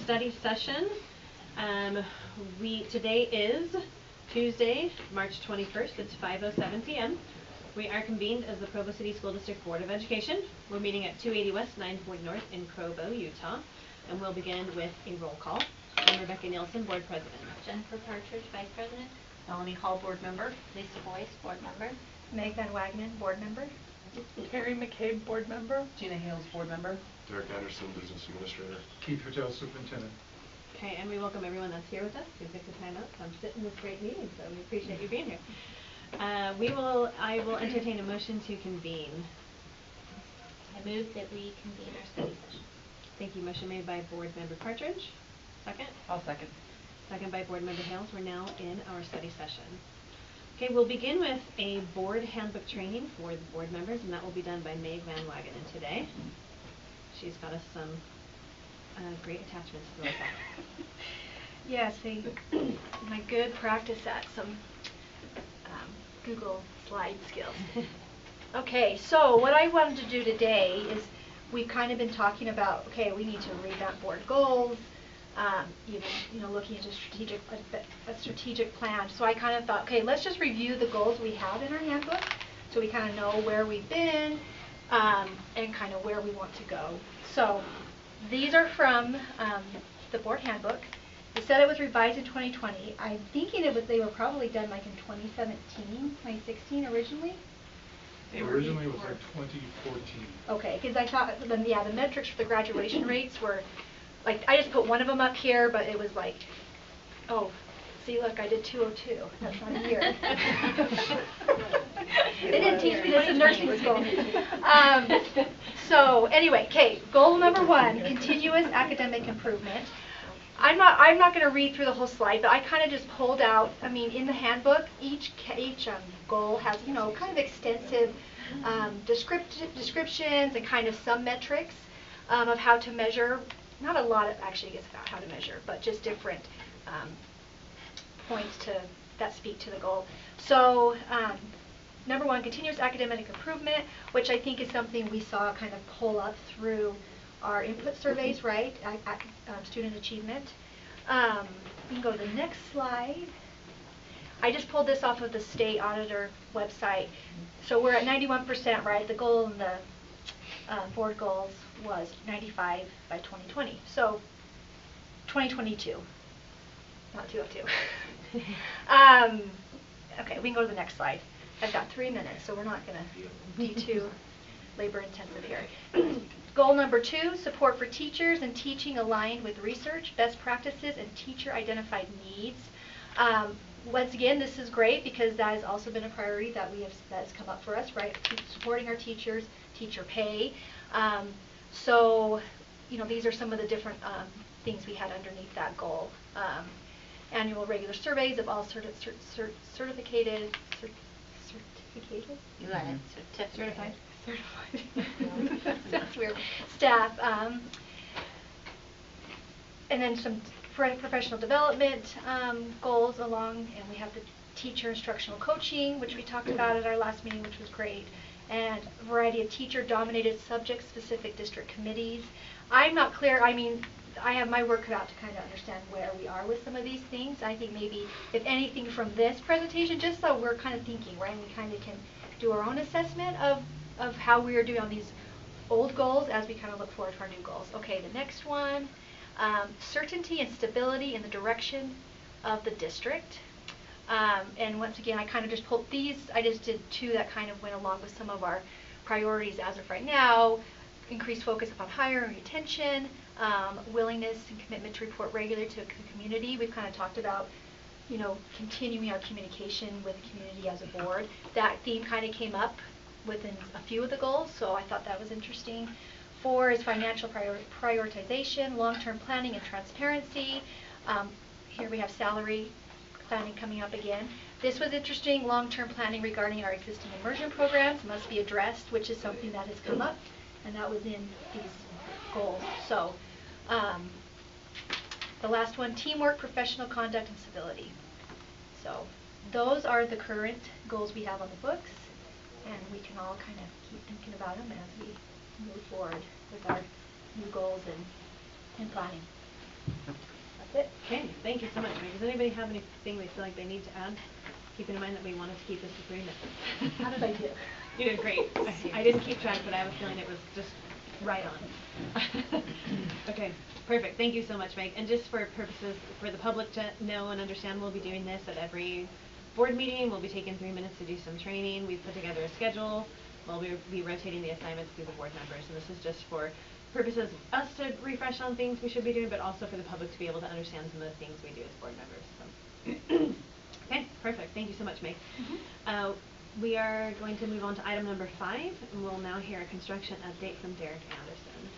study session. Today is Tuesday, March 21st. It's 5:07 p.m. We are convened as the Provo City School District Board of Education. We're meeting at 280 West 9 Point North in Provo, Utah. And we'll begin with a roll call. I'm Rebecca Nielsen, Board President. Jennifer Partridge, Vice President. Melanie Hall, Board Member. Lisa Boyce, Board Member. Meg Van Wagenen, Board Member. Carrie McCabe, Board Member. Gina Hales, Board Member. Derek Anderson, Business Administrator. Keith Hotel Superintendent. Okay, and we welcome everyone that's here with us who picked the time out to come sit in this great meeting, so we appreciate you being here. I will entertain a motion to convene. I move that we convene our study session. Thank you. Motion made by Board Member Partridge. Second? I'll second. Second by Board Member Hales. We're now in our study session. Okay, we'll begin with a board handbook training for the board members, and that will be done by Meg Van Wagenen today. She's got us some great attachments to those. Yes, my good practice at some Google slide skills. Okay, so what I wanted to do today is we've kind of been talking about, okay, we need to revamp board goals, looking into a strategic plan. So I kind of thought, okay, let's just review the goals we have in our handbook so we kind of know where we've been and kind of where we want to go. So these are from the board handbook. It said it was revised in 2020. I'm thinking they were probably done like in 2017, 2016 originally. Originally it was like 2014. Okay, because I thought, the metrics for the graduation rates were, like, I just put one of them up here, but it was like, oh, see, look, I did 202. That's not a year. They didn't teach me this in nursing school. So anyway, okay, goal number 1, continuous academic improvement. I'm not going to read through the whole slide, but I kind of just pulled out, in the handbook, each goal has, kind of extensive descriptions and kind of some metrics of how to measure, not a lot of, actually, I guess, about how to measure, but just different points that speak to the goal. So, number 1, continuous academic improvement, which I think is something we saw kind of pull up through our input surveys, right? Student achievement. We can go to the next slide. I just pulled this off of the state auditor website. So we're at 91%, right? The goal in the board goals was 95 by 2020. So 2022, not 202. Okay, we can go to the next slide. I've got 3 minutes, so we're not going to be too labor intensive here. Goal number 2, support for teachers and teaching aligned with research, best practices, and teacher-identified needs. Once again, this is great because that has also been a priority that has come up for us, right? Supporting our teachers, teacher pay. So, these are some of the different things we had underneath that goal. Annual regular surveys of all certificated. You got it. Certified. That's weird. Staff, and then some professional development goals along, and we have the teacher instructional coaching, which we talked about at our last meeting, which was great, and a variety of teacher-dominated subject-specific district committees. I'm not clear. I have my work cut out to kind of understand where we are with some of these things. I think maybe, if anything, from this presentation, just so we're kind of thinking, right, and we kind of can do our own assessment of how we are doing on these old goals as we kind of look forward to our new goals. Okay, the next one, certainty and stability in the direction of the district. And once again, I kind of just pulled these. I just did 2 that kind of went along with some of our priorities as of right now. Increased focus upon hiring and retention, willingness and commitment to report regularly to the community. We've kind of talked about, continuing our communication with the community as a board. That theme kind of came up within a few of the goals, so I thought that was interesting. 4 is financial prioritization, long-term planning and transparency. Here we have salary planning coming up again. This was interesting, long-term planning regarding our existing immersion programs must be addressed, which is something that has come up, and that was in these goals. So the last one, teamwork, professional conduct, and civility. So those are the current goals we have on the books, and we can all kind of keep thinking about them as we move forward with our new goals and planning. That's it. Okay, thank you so much, Meg. Does anybody have anything they feel like they need to add? Keeping in mind that we wanted to keep this to 3 minutes. How did I do? You did great. I didn't keep track, but I have a feeling it was just right on. Okay, perfect. Thank you so much, Meg. And just for purposes, for the public to know and understand, we'll be doing this at every board meeting. We'll be taking 3 minutes to do some training. We've put together a schedule. We'll be rotating the assignments through the board members. And this is just for purposes of us to refresh on things we should be doing, but also for the public to be able to understand some of the things we do as board members. So. Okay, perfect. Thank you so much, Meg. We are going to move on to item number 5, and we'll now hear a construction update from Derek Anderson.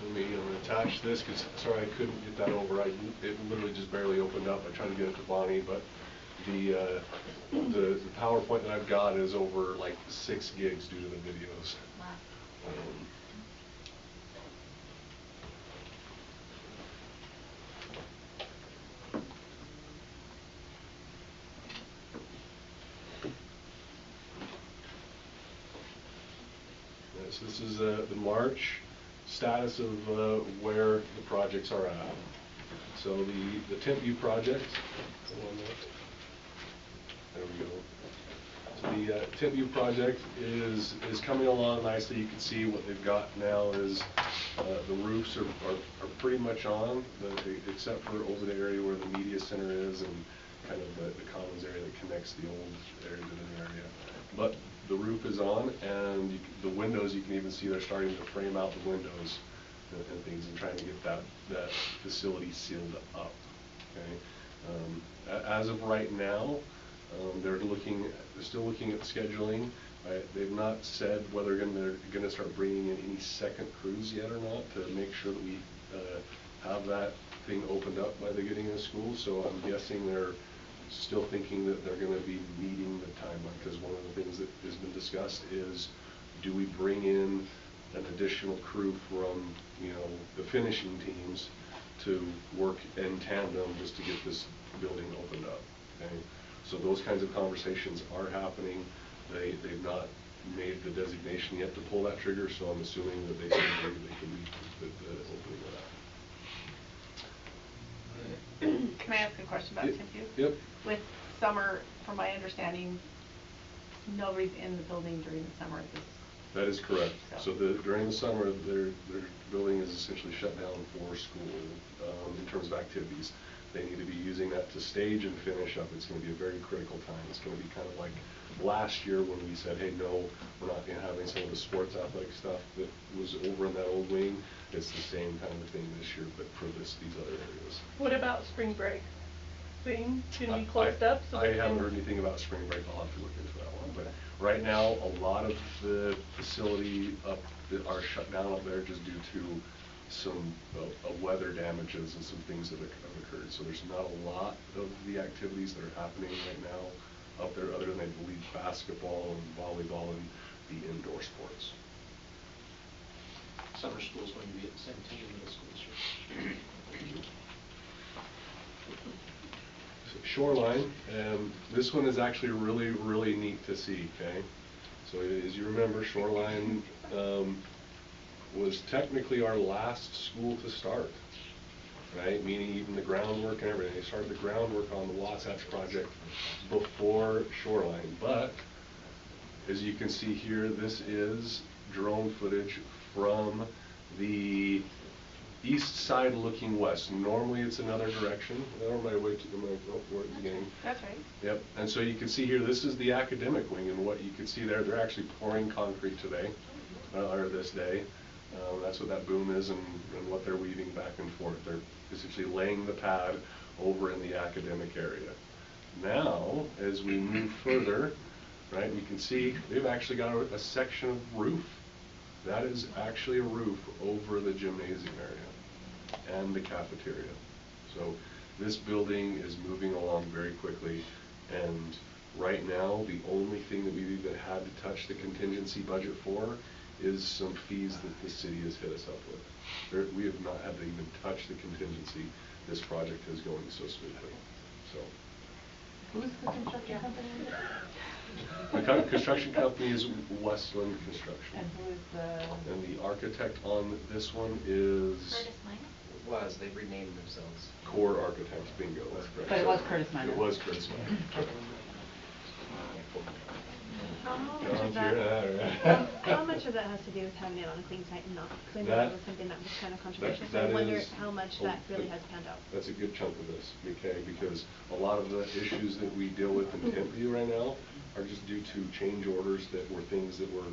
I'm going to attach this because, sorry, I couldn't get that over. It literally just barely opened up. I tried to get it to Bonnie, but the PowerPoint that I've got is over like 6 gigs due to the videos. Wow. Yes, this is the March status of where the projects are at. So the Temp View project, there we go. So the Temp View project is coming along nicely. You can see what they've got now is the roofs are pretty much on, except for over the area where the media center is and kind of the commons area that connects the old area to the new area. But the roof is on, and the windows, you can even see they're starting to frame out the windows and things and trying to get that facility sealed up. Okay. As of right now, they're still looking at scheduling. They've not said whether they're going to start bringing in any second crews yet or not to make sure that we have that thing opened up by the beginning of school. So I'm guessing they're still thinking that they're going to be meeting the timeline, because one of the things that has been discussed is, do we bring in an additional crew from, the finishing teams to work in tandem just to get this building opened up. Okay, so those kinds of conversations are happening. They've not made the designation yet to pull that trigger, so I'm assuming that they can meet the opening of that. Can I ask a question about Temp View? Yep. With summer, from my understanding, nobody's in the building during the summer at this. That is correct. So during the summer, their building is essentially shut down for school in terms of activities. They need to be using that to stage and finish up. It's going to be a very critical time. It's going to be kind of like last year when we said, hey, no, we're not going to have any some of the sports athletic stuff that was over in that old wing. It's the same kind of thing this year, but for these other areas. What about spring break? Thing can be closed up? So I haven't heard anything about spring break. I'll have to look into that one. But right now, a lot of the facility are shut down up there just due to some weather damages and some things that have occurred. So there's not a lot of the activities that are happening right now up there, other than I believe basketball and volleyball and the indoor sports. Summer school is going to be at the same time middle school this year. Shoreline, this one is actually really, really neat to see, okay? So as you remember, Shoreline was technically our last school to start, right? Meaning even the groundwork and everything. They started the groundwork on the Wasatch project before Shoreline. But as you can see here, this is drone footage from the east side looking west. Normally it's another direction. Oh, my way to the game. That's right. Yep. And so you can see here, this is the academic wing, and what you can see there, they're actually pouring concrete today, or this day. That's what that boom is, and what they're weaving back and forth. They're essentially laying the pad over in the academic area. Now, as we move further, right, we can see they've actually got a section of roof. That is actually a roof over the gymnasium area and the cafeteria. So this building is moving along very quickly, and right now the only thing that we've even had to touch the contingency budget for is some fees that the city has hit us up with. We have not had to even touch the contingency. This project is going so smoothly. So. Who's the construction company? The construction company is Westland Construction. And who is the? And the architect on this one is. Curtis Minor? was, they've renamed themselves. Core Architects, bingo, that's correct. But it was Curtis Minor. It was Curtis Minor. How much of that has to do with having it on a clean site and not? Because I know that was something that was kind of controversial, so I wonder how much that really has panned out. That's a good chunk of this, okay, because a lot of the issues that we deal with in Tempe right now are just due to change orders that were things that were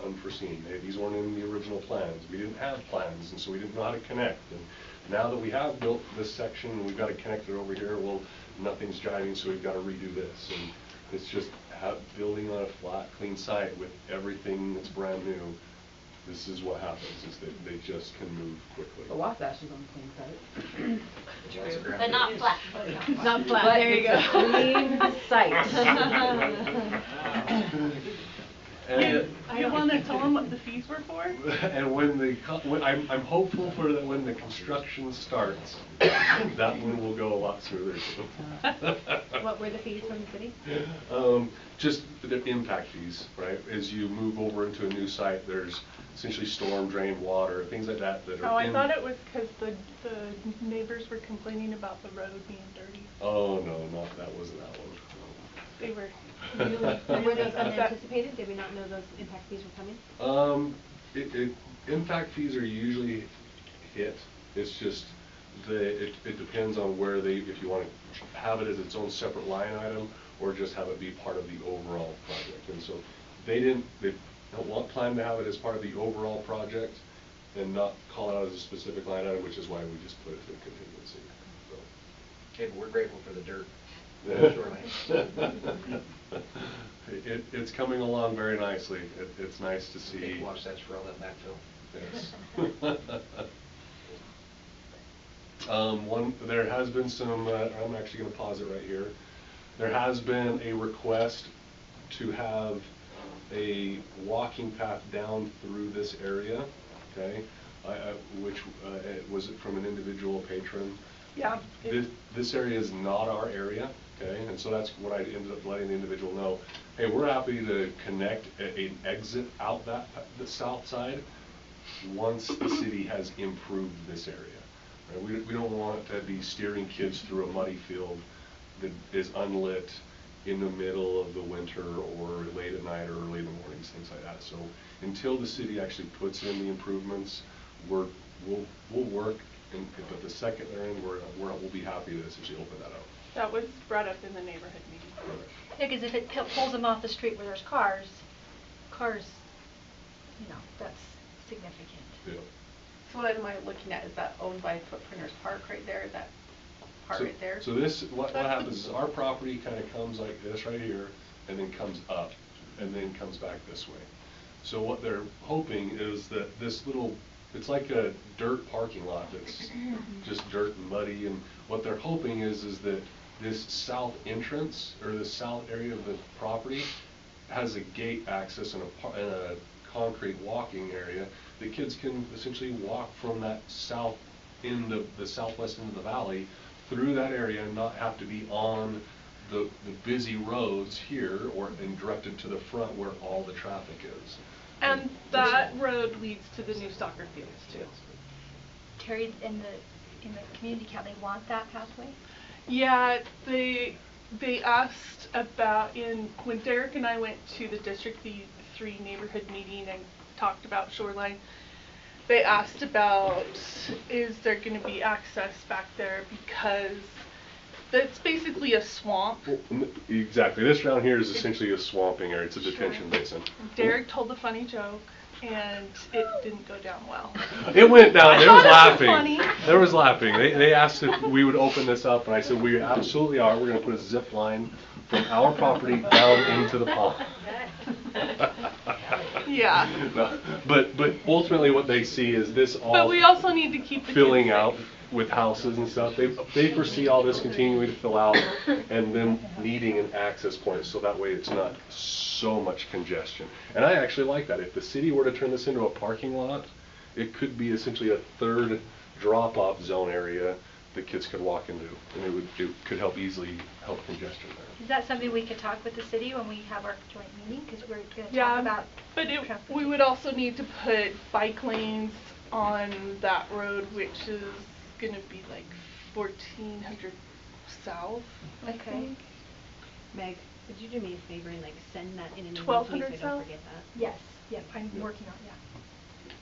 unforeseen. These weren't in the original plans. We didn't have plans, and so we didn't know how to connect. And now that we have built this section, and we've got to connect it over here, well, nothing's jiving, so we've got to redo this. And it's just building on a flat, clean site with everything that's brand new. This is what happens, is that they just can move quickly. The Wasatch is on the clean site. But not flat. Not flat, there you go. Clean site. And You wanna tell them what the fees were for? and when I'm hopeful for that when the construction starts, that one will go a lot smoother too. What were the fees from the city? Just the impact fees, right? As you move over into a new site, there's essentially storm drain water, things like that that are. Oh, I thought it was because the neighbors were complaining about the road being dirty. Oh, no, that wasn't that one. They were And really, were those upset. unanticipated? Did we not know those impact fees were coming? Impact fees are usually hit. It's just it depends on where if you want to have it as its own separate line item or just have it be part of the overall project. And so they don't plan to have it as part of the overall project and not call it out as a specific line item, which is why we just put it through contingency. So. Okay, but we're grateful for the dirt. It's coming along very nicely. It's nice to see. Watch that for all that backfill. Yes. There has been some, I'm actually going to pause it right here. There has been a request to have a walking path down through this area, okay, which was from an individual patron. Yeah. This area is not our area, okay, and so that's what I ended up letting the individual know. Hey, we're happy to connect an exit out the south side once the city has improved this area. Right? We don't want to be steering kids through a muddy field that is unlit in the middle of the winter or late at night or early in the mornings, things like that. So until the city actually puts in the improvements, we'll work. But the second they're in, we'll be happy to essentially open that up. That was brought up in the neighborhood meeting. Yeah, because if it pulls them off the street where there's cars, that's significant. Yeah. So what am I looking at? Is that owned by Footprinters Park right there? That part right there? So what happens is our property kind of comes like this right here, and then comes up, and then comes back this way. So what they're hoping is that this little, it's like a dirt parking lot that's just dirt and muddy, and what they're hoping is that this south entrance, or the south area of the property, has a gate access and a concrete walking area that kids can essentially walk from that south end of the southwest end of the valley through that area and not have to be on the busy roads here and directed to the front where all the traffic is. And that road leads to the new soccer fields too. Terry, in the community count, they want that pathway? Yeah, they asked about when Derek and I went to the District 3 neighborhood meeting and talked about shoreline. They asked about, is there going to be access back there, because it's basically a swamp. Well, exactly. This round here is essentially a swamping area. It's a detention basin. Derek told a funny joke, and it didn't go down well. It went down. There was laughing. Funny. There was laughing. They asked if we would open this up, and I said we absolutely are. We're going to put a zip line from our property down into the pond. Yeah. No, but ultimately, what they see is this all. But we also need to keep the filling kids out safe. with houses and stuff. They foresee all this continuing to fill out, and then needing an access point, so that way it's not so much congestion. And I actually like that. If the city were to turn this into a parking lot, it could be essentially a third drop-off zone area that kids could walk into, and it could easily help congestion there. Is that something we could talk with the city when we have our joint meeting? Because we're going to Yeah, talk about but we transportation. would also need to put bike lanes on that road, which is gonna be like 1400 south, I Okay. think. Meg, could you do me a favor and like send that in an email to me so I 1200 don't south? forget that? Yes, yep, I'm Yeah. working on, yeah.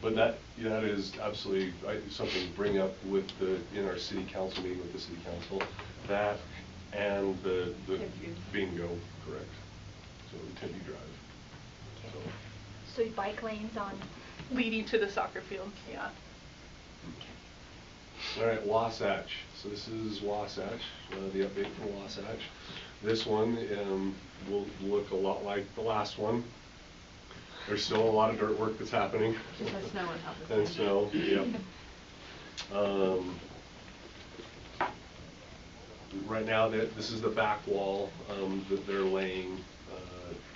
But that is absolutely something to bring up with in our city council meeting with the city council, that and the bingo, correct? So Tempe Drive. Okay. So bike lanes on. Leading to the soccer field, yeah. All right, Wasatch. So this is Wasatch, the update from Wasatch. This one will look a lot like the last one. There's still a lot of dirt work that's happening. Just has snow on top of And it. snow, yep. Right now, this is the back wall that they're laying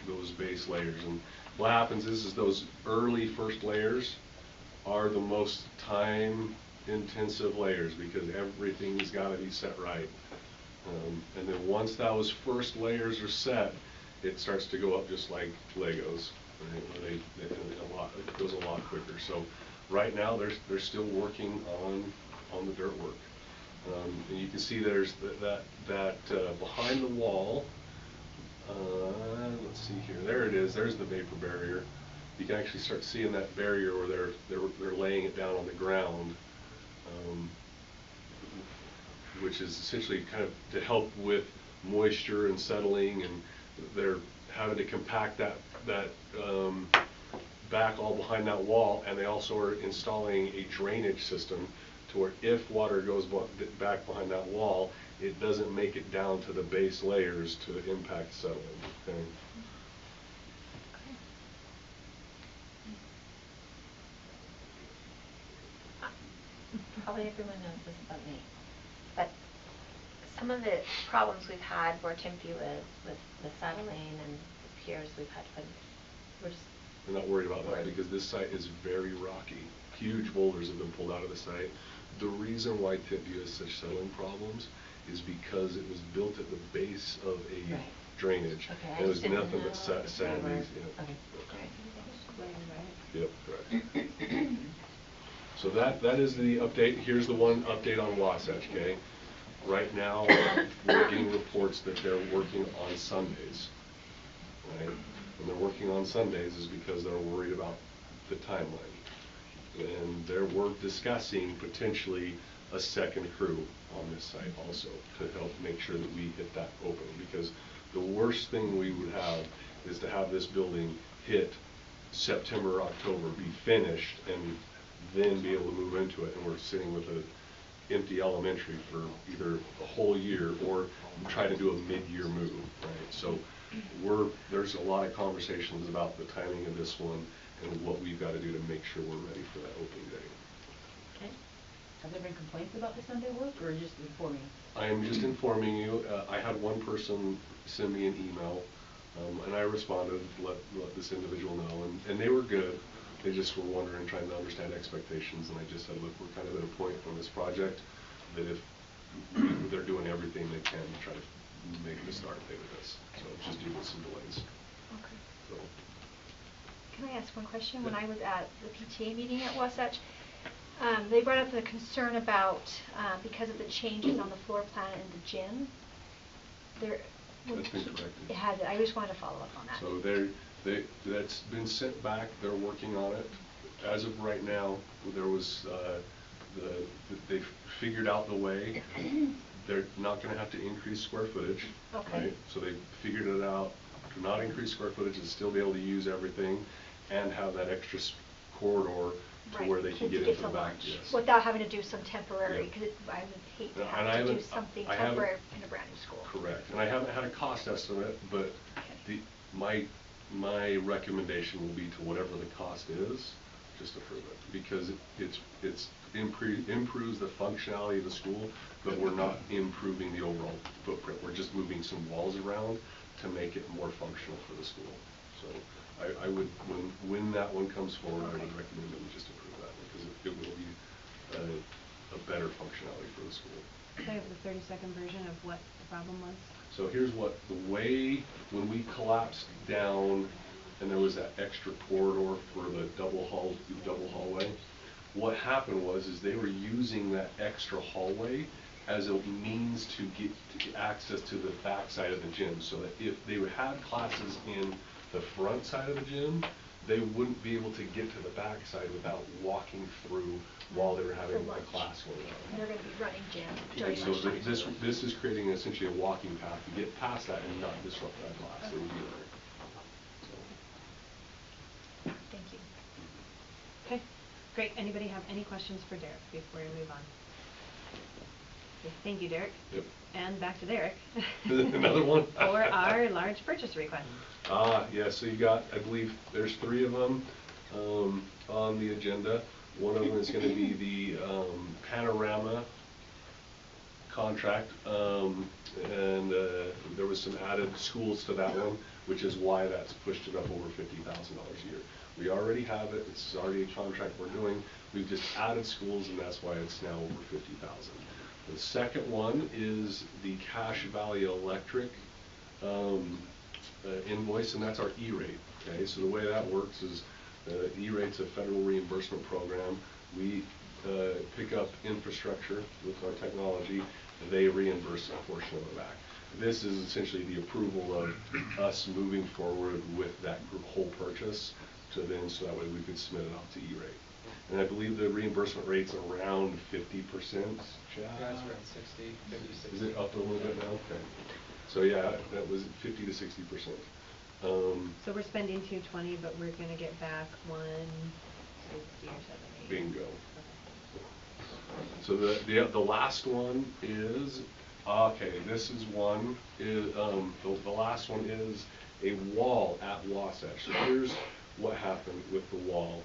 those base layers. And what happens is those early first layers are the most time-intensive layers because everything's got to be set right. And then once those first layers are set, it starts to go up just like Legos. Right? It goes a lot quicker. So right now they're still working on the dirt work. And you can see there's that behind the wall. Let's see here. There it is. There's the vapor barrier. You can actually start seeing that barrier where they're laying it down on the ground, which is essentially kind of to help with moisture and settling, and they're having to compact that back all behind that wall, and they also are installing a drainage system to where if water goes back behind that wall, it doesn't make it down to the base layers to impact settling. Okay. Probably everyone knows this about me, but some of the problems we've had where Tempe lives with the settling and the piers we've had to put, we're just We're not worried about that worried. because this site is very rocky. Huge boulders have been pulled out of the site. The reason why Tempe has such settling problems is because it was built at the base of a Right. drainage. Okay, I And it was just didn't nothing know but if they sandy. were- Yeah. okay, Yep, correct. So that is the update. Here's the one update on Wasatch, okay? Right now, we're getting reports that they're working on Sundays, right? And they're working on Sundays is because they're worried about the timeline. And we're discussing potentially a second crew on this site also to help make sure that we hit that opening, because the worst thing we would have is to have this building hit September, October, be finished, and then be able to move into it, and we're sitting with an empty elementary for either a whole year or try to do a mid-year move, right? So there's a lot of conversations about the timing of this one and what we've got to do to make sure we're ready for that opening day. Okay. Have there been complaints about the Sunday work, or just informing? I am just informing you. I had one person send me an email, and I responded, let this individual know, and they were good. They just were wondering, trying to understand expectations, and I just said, look, we're kind of at a point on this project that if they're doing everything they can to try to make the start date of this. So it's just due to some delays. Okay. So. Can I ask one question? Yeah. When I was at the PTA meeting at Wasatch, they brought up the concern about because of the changes on the floor plan in the gym. That's been corrected. It has. I just wanted to follow up on that. So that's been sent back. They're working on it. As of right now, there was they figured out the way. They're not going to have to increase square footage. Okay. Right? So they figured it out to not increase square footage and still be able to use everything and have that extra corridor to Right. where they can Kids get into the to back. lunch Yes. without having to do some temporary, Yeah. because I would hate to And have I to do haven't- something I haven't- temporary in a brand new school. Correct. And I haven't had a cost estimate, but my recommendation will be to whatever the cost is, just approve it, because it's improves the functionality of the school, but we're not improving the overall footprint. We're just moving some walls around to make it more functional for the school. So I would, when that one comes forward, I would recommend that we just approve that, because it will be a better functionality for the school. So I have the 30-second version of what the problem was. So here's what the way, when we collapsed down and there was that extra corridor for the double hallway, what happened is they were using that extra hallway as a means to get access to the back side of the gym, so that if they had classes in the front side of the gym, they wouldn't be able to get to the back side without walking through while they were having a class going on. They're going to be running gym And during so lunchtime. this is creating essentially a walking path to get past that and not disrupt that class. They would be there. Thank you. Okay, great. Anybody have any questions for Derek before we move on? Okay, thank you, Derek. Yep. And back to Derek. Another one? For our large purchase request. Yeah, so you got, I believe, there's 3 of them on the agenda. One of them is going to be the Panorama contract, and there was some added schools to that one, which is why that's pushed it up over $50,000 a year. We already have it, it's already a contract we're doing, we've just added schools, and that's why it's now over $50,000. The second one is the Cache Valley Electric invoice, and that's our E-rate. Okay, so the way that works is E-rate's a federal reimbursement program. We pick up infrastructure with our technology, they reimburse a portion of it back. This is essentially the approval of us moving forward with that whole purchase to then, so that way we could submit it out to E-rate. And I believe the reimbursement rate's around 50%. Yeah, it's around 60, 50 to 60. Is it up a little bit now? Okay. So yeah, that was 50 to 60%. So we're spending $220, but we're going to get back 160 or 70. Bingo. So the last one is, okay, this is one, is, the last one is a wall at Wasatch. So here's what happened with the wall,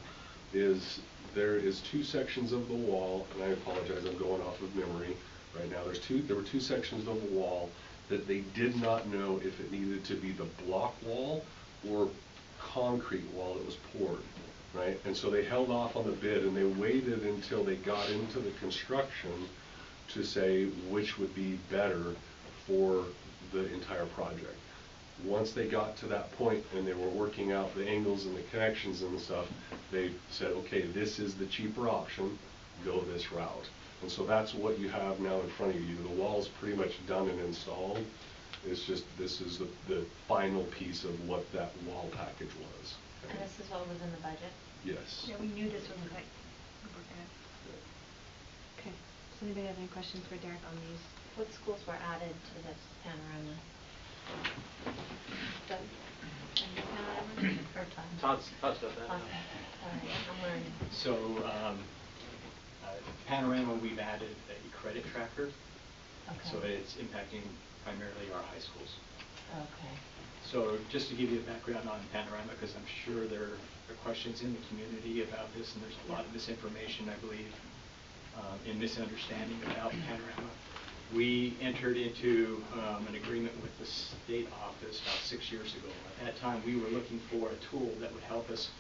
is there is 2 sections of the wall, and I apologize, I'm going off of memory right now. There were 2 sections of the wall that they did not know if it needed to be the block wall or concrete wall that was poured, right? And so they held off on the bid, and they waited until they got into the construction to say which would be better for the entire project. Once they got to that point and they were working out the angles and the connections and stuff, they said, okay, this is the cheaper option, go this route. And so that's what you have now in front of you. The wall's pretty much done and installed. It's just, this is the final piece of what that wall package was. And this is what was in the budget? Yes. Yeah, we knew this was going. Okay. Does anybody have any questions for Derek on these? What schools were added to this panorama? Doug? Any panorama? Or Todd? Todd's got that. Awesome. All right, I'm learning. So, Panorama, we've added a credit tracker. Okay. So it's impacting primarily our high schools. Okay. So just to give you a background on Panorama, because I'm sure there are questions in the community about this, and there's a lot of misinformation, I believe, and misunderstanding about Panorama. We entered into an agreement with the state office about 6 years ago. At that time, we were looking for a tool that would help us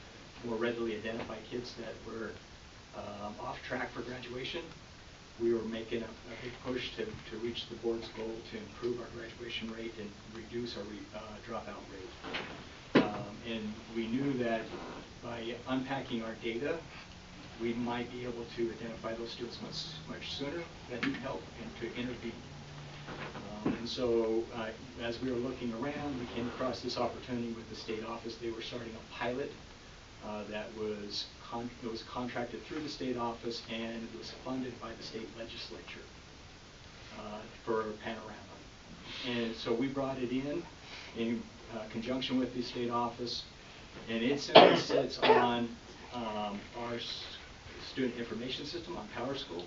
more readily identify kids that were off track for graduation. We were making a big push to reach the board's goal to improve our graduation rate and reduce our dropout rate. And we knew that by unpacking our data, we might be able to identify those students much sooner that need help and to intervene. And so as we were looking around, we came across this opportunity with the state office. They were starting a pilot that was contracted through the state office, and it was funded by the state legislature for Panorama. And so we brought it in conjunction with the state office, and it simply sits on our student information system on PowerSchool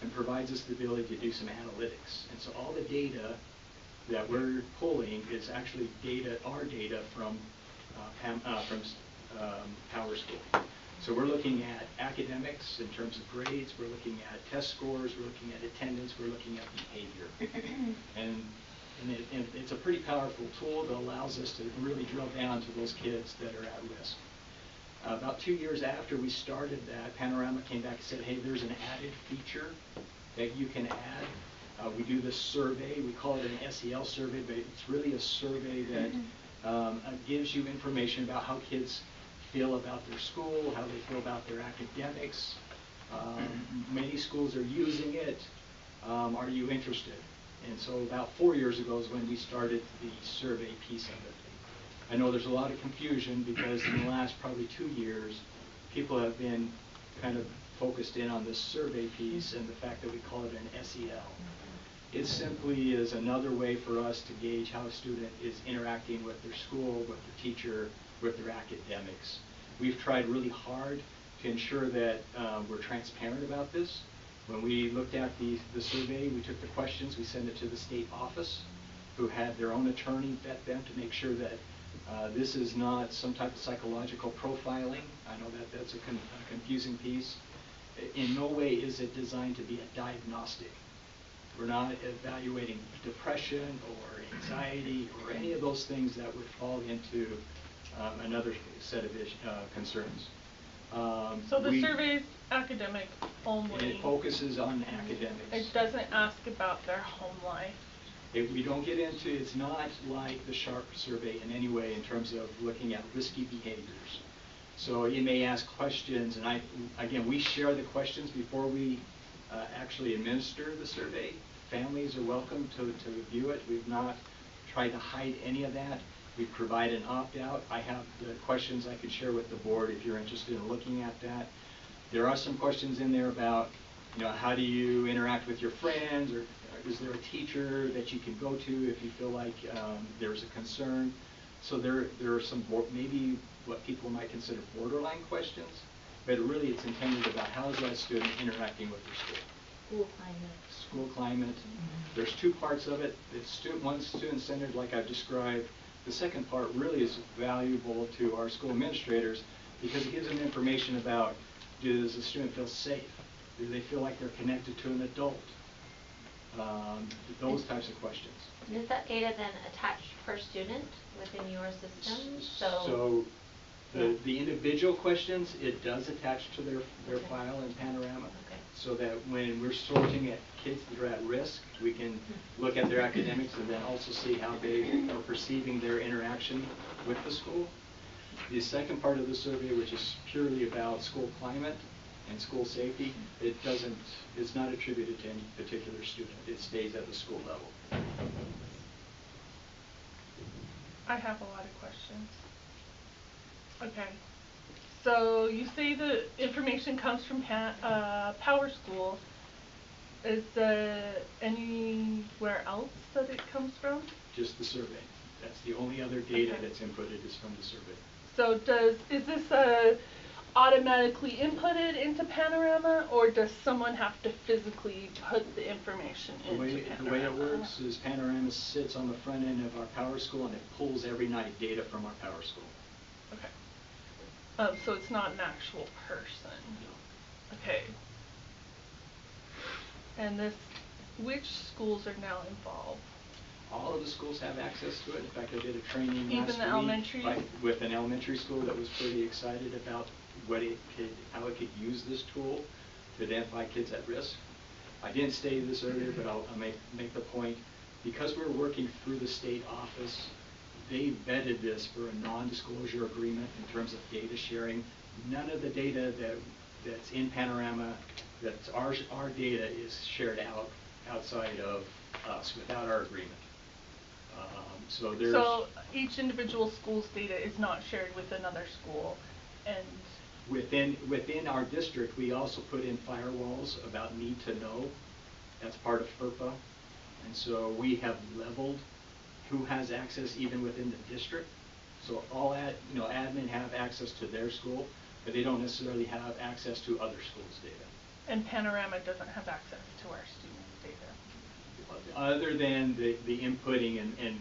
and provides us the ability to do some analytics. And so all the data that we're pulling is actually our data from PowerSchool. So we're looking at academics in terms of grades, we're looking at test scores, we're looking at attendance, we're looking at behavior. and it's a pretty powerful tool that allows us to really drill down to those kids that are at risk. About 2 years after we started that, Panorama came back and said, hey, there's an added feature that you can add. We do this survey, we call it an SEL survey, but it's really a survey that gives you information about how kids feel about their school, how they feel about their academics, Many schools are using it. Are you interested? And so about 4 years ago is when we started the survey piece of it. I know there's a lot of confusion because in the last probably 2 years, people have been kind of focused in on this survey piece and the fact that we call it an SEL. It simply is another way for us to gauge how a student is interacting with their school, with their teacher, with their academics. We've tried really hard to ensure that we're transparent about this. When we looked at the survey, we took the questions, we sent it to the state office, who had their own attorney vet them to make sure that this is not some type of psychological profiling. I know that that's a confusing piece. In no way is it designed to be a diagnostic. We're not evaluating depression or anxiety or any of those things that would fall into another set of concerns. So the survey's academic only. It focuses on academics. It doesn't ask about their home life. We don't get into, it's not like the SHARP survey in any way in terms of looking at risky behaviors. So it may ask questions, and again, we share the questions before we actually administer the survey. Families are welcome to view it. We've not tried to hide any of that. We provide an opt-out. I have the questions I could share with the board if you're interested in looking at that. There are some questions in there about, how do you interact with your friends, or is there a teacher that you can go to if you feel like there's a concern? So there are some maybe what people might consider borderline questions, but really it's intended about how is that student interacting with their school. School climate. School climate. There's two parts of it. One's student-centered, like I've described. The second part really is valuable to our school administrators because it gives them information about, does the student feel safe? Do they feel like they're connected to an adult? Those types of questions. Is that data then attached per student within your system? So the individual questions, it does attach to their file in Panorama. Okay. So that when we're sorting at kids that are at risk, we can look at their academics and then also see how they are perceiving their interaction with the school. The second part of the survey, which is purely about school climate and school safety, it's not attributed to any particular student. It stays at the school level. I have a lot of questions. Okay. So you say the information comes from Power School. Is there anywhere else that it comes from? Just the survey. That's the only other data Okay. that's inputted is from the survey. So is this automatically inputted into Panorama, or does someone have to physically put the information into Panorama? The way it works is Panorama sits on the front end of our Power School and it pulls every night data from our Power School. Okay. So it's not an actual person. No. Okay. And which schools are now involved? All of the schools have access to it. In fact, I did a training last week. Even the elementaries? With an elementary school that was pretty excited about how it could use this tool to identify kids at risk. I didn't state this earlier, but I'll make the point. Because we're working through the state office, they vetted this for a non-disclosure agreement in terms of data sharing. None of the data that's in Panorama, that's our data, is shared outside of us without our agreement. So each individual school's data is not shared with another school, and within our district, we also put in firewalls about need to know. That's part of FERPA, and so we have leveled who has access even within the district. So all admin have access to their school, but they don't necessarily have access to other schools' data. And Panorama doesn't have access to our students' data. Other than the inputting and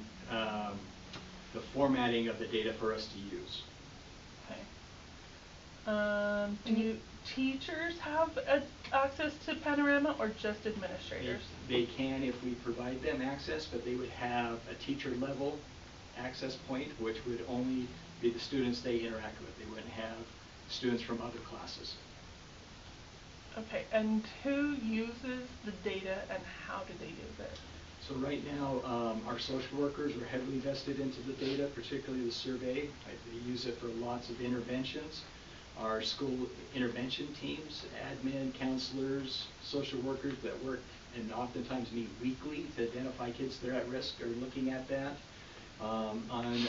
the formatting of the data for us to use. Okay. Do teachers have access to Panorama, or just administrators? They can if we provide them access, but they would have a teacher level access point, which would only be the students they interact with. They wouldn't have students from other classes. Okay, and who uses the data and how do they use it? So right now, our social workers are heavily vested into the data, particularly the survey. They use it for lots of interventions. our school intervention teams, admin, counselors, social workers that work and oftentimes meet weekly to identify kids that are at risk are looking at that. On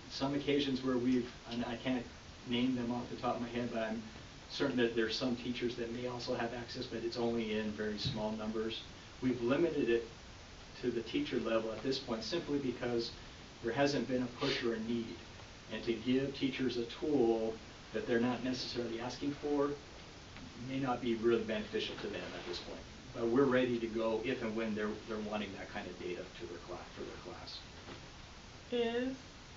some occasions where and I can't name them off the top of my head, but I'm certain that there's some teachers that may also have access, but it's only in very small numbers. We've limited it to the teacher level at this point simply because there hasn't been a push or a need. And to give teachers a tool that they're not necessarily asking for may not be really beneficial to them at this point. But we're ready to go if and when they're wanting that kind of data to their class, for their class. Is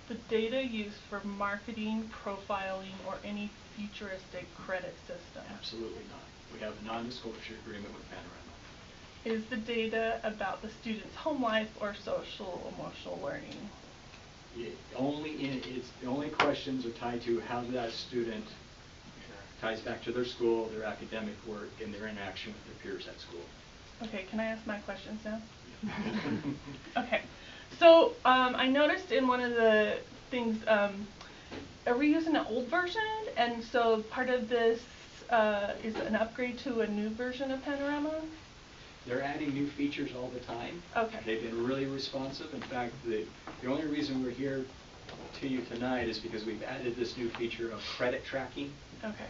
the data used for marketing, profiling, or any futuristic credit system? Absolutely not. We have a non-disclosure agreement with Panorama. Is the data about the student's home life or social emotional learning? The only questions are tied to how that student ties back to their school, their academic work, and their interaction with their peers at school. Okay, can I ask my questions now? Okay, so I noticed in one of the things, are we using an old version? And so part of this is an upgrade to a new version of Panorama? They're adding new features all the time. Okay. They've been really responsive. In fact, the only reason we're here to you tonight is because we've added this new feature of credit tracking. Okay.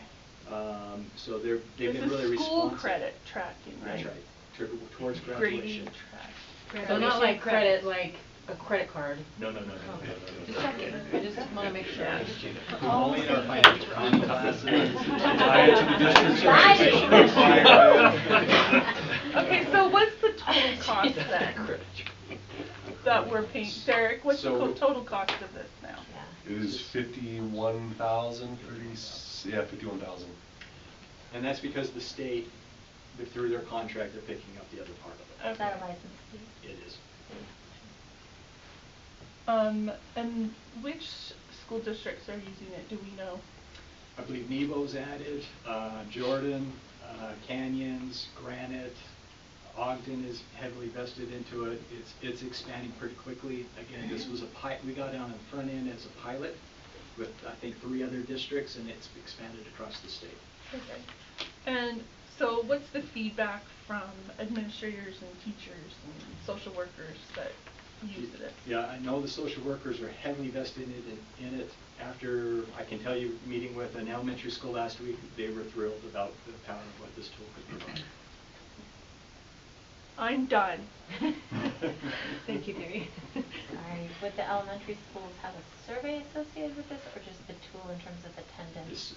So they've been really responsive. This is school credit tracking, right? That's right. Towards Grading graduation. track. So not like credit, like a credit card. No. Just checking. I just want to make sure. Only in our financial classes. Okay, so what's the total cost then? That we're paying, Derek, what's the total cost of this now? It is 51,000, 51,000. And that's because the state, through their contract, they're picking up the other part of it. Okay. Is that a license fee? It is. And which school districts are using it, do we know? I believe Nevo's added, Jordan, Canyons, Granite, Ogden is heavily vested into it. It's expanding pretty quickly. Again, this was we got it on the front end as a pilot with I think 3 other districts, and it's expanded across the state. Okay. And so what's the feedback from administrators and teachers and social workers that use it? Yeah, I know the social workers are heavily vested in it. After, I can tell you, meeting with an elementary school last week, they were thrilled about the power of what this tool could provide. I'm done. Thank you, Terry. Sorry, would the elementary schools have a survey associated with this, or just the tool in terms of attendance?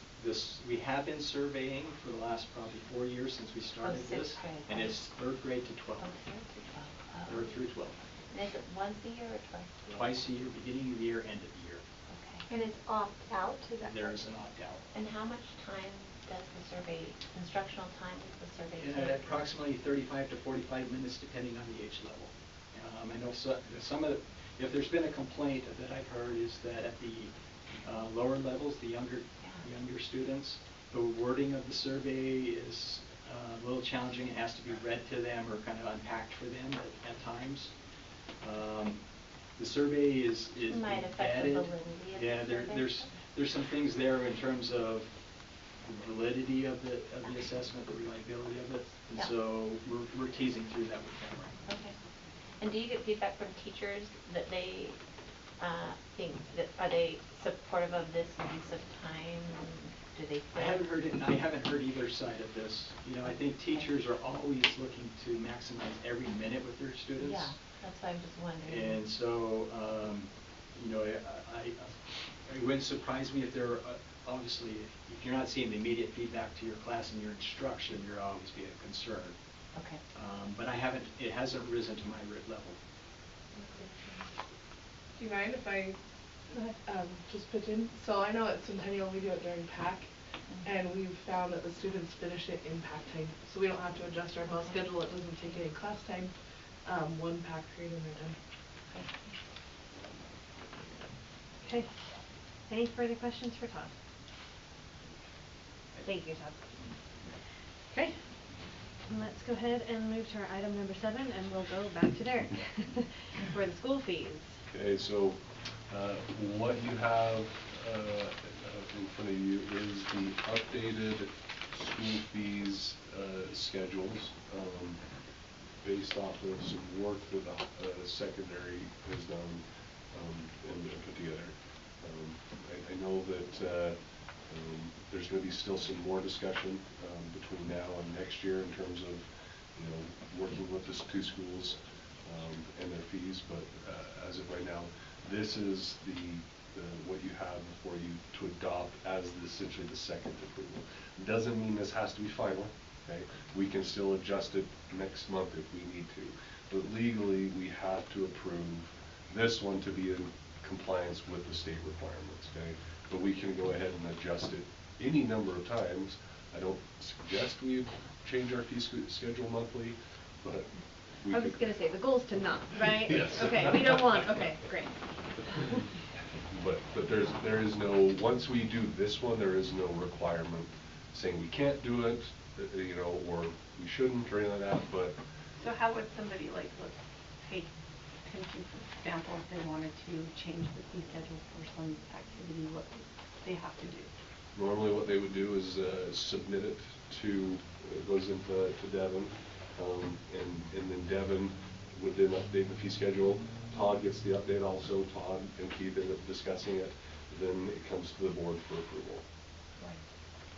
We have been surveying for the last probably 4 years since we started this, and it's 3rd grade to 12th. Oh, 3rd to 12. Oh. 3rd through 12th. And is it once a year or twice a year? Twice a year, beginning of the year, end of the year. Okay. And it's opt-out, is that There correct? is an opt-out. And how much time does the survey, instructional time does the survey take? Approximately 35 to 45 minutes, depending on the age level. I know some of if there's been a complaint that I've heard is that at the lower levels, the younger students, the wording of the survey is a little challenging. It has to be read to them or kind of unpacked for them at times. The survey is might affect added. the validity of Yeah, the survey. there's some things there in terms of the validity of the assessment, the reliability of it, and Yeah. so we're teasing through that with them right now. Okay. And do you get feedback from teachers that they think that, are they supportive of this use of time? Do they feel? I haven't heard either side of this. I think teachers are always looking to maximize every minute with their students. Yeah, that's why I'm just wondering. And so, it wouldn't surprise me if there are, obviously, if you're not seeing the immediate feedback to your class and your instruction, you'll always be a concern. Okay. But it hasn't risen to my level. Do you mind if I just pitch in? So I know at Centennial we do it during PAC, and we've found that the students finish it in PAC time. So we don't have to adjust our bell schedule. It doesn't take any class time. 1 PAC period and they're done. Okay. Any further questions for Todd? Thank you, Todd. Okay. Let's go ahead and move to our item number 7, and we'll go back to Derek for the school fees. Okay, so what you have in front of you is the updated school fees schedules based off of some work that the secondary has done and put together. I know that there's going to be still some more discussion between now and next year in terms of working with the two schools and their fees, but as of right now, this is what you have before you to adopt as essentially the second approval. Doesn't mean this has to be final. Okay, we can still adjust it next month if we need to, but legally we have to approve this one to be in compliance with the state requirements. Okay, but we can go ahead and adjust it any number of times. I don't suggest we change our fee schedule monthly, but I was going to say, the goal is to not, right? Yes. Okay, we don't want, okay, great. But there is no, once we do this one, there is no requirement saying we can't do it, or we shouldn't or anything like that, but. So how would somebody, like, let's take Timken for example, if they wanted to change the fee schedule for some activity, what would they have to do? Normally what they would do is submit it to, it goes into Devin, and then Devin would then update the fee schedule. Todd gets the update also. Todd and Keith end up discussing it. Then it comes to the board for approval.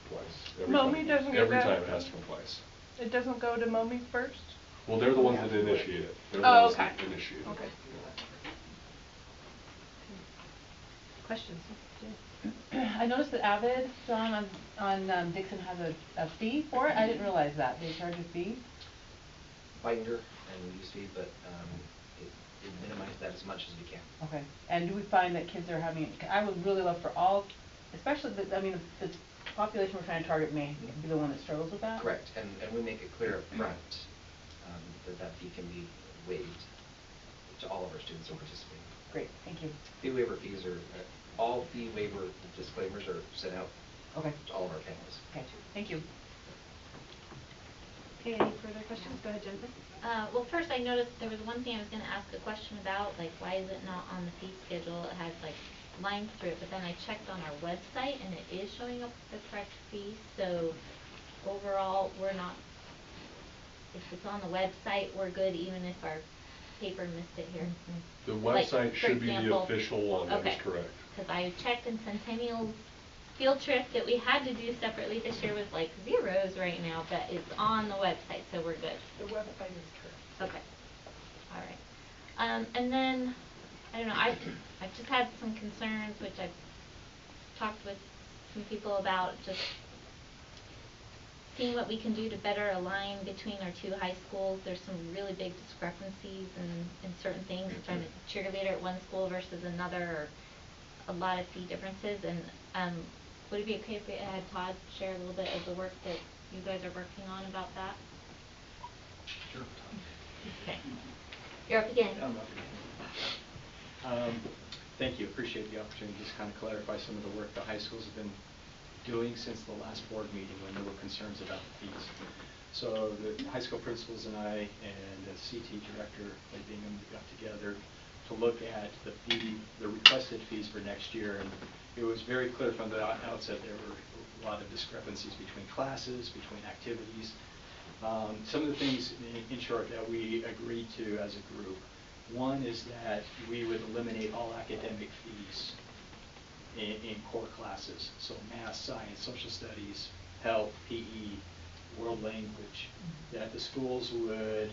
Twice. MOMI doesn't get Every that? time it has to come twice. It doesn't go to MOMI first? Well, they're the ones that initiate it. They're the Oh, ones okay. that initiate it. Okay. Questions? I noticed that Avid, John, on Dixon has a fee for it. I didn't realize that. They charge a fee? Binder and use fee, but it minimize that as much as we can. Okay. And do we find that kids are having, I would really love for all, especially, the population we're trying to target may be the one that struggles with that? Correct, and we make it clear up front that fee can be waived to all of our students who participate. Great, thank you. Fee waiver fees are, all fee waiver disclaimers are sent out to all of our families. Okay, thank you. Okay, any further questions? Go ahead, Jennifer. Well, first I noticed there was one thing I was going to ask a question about, like why is it not on the fee schedule? It has like lines through it, but then I checked on our website and it is showing up the correct fee. So overall, we're not, if it's on the website, we're good even if our paper missed it here. The Like, website for should be the example, official one, that is correct. Because I checked in Centennial's field trip that we had to do separately this year with like zeros right now, but it's on the website, so we're good. The website is correct. Okay. All right. And then, I don't know, I've just had some concerns, which I've talked with some people about, just seeing what we can do to better align between our two high schools. There's some really big discrepancies in certain things, trying to cheerleader at one school versus another, or a lot of fee differences. And would it be okay if we had Todd share a little bit of the work that you guys are working on about that? Sure. Okay. You're up again. I'm up again. Thank you. Appreciate the opportunity to just kind of clarify some of the work the high schools have been doing since the last board meeting when there were concerns about the fees. So the high school principals and I and the CT director, Lee Bingham, we got together to look at the requested fees for next year, and it was very clear from the outset there were a lot of discrepancies between classes, between activities. Some of the things, in short, that we agreed to as a group. One is that we would eliminate all academic fees in core classes, so math, science, social studies, health, PE, world language, that the schools would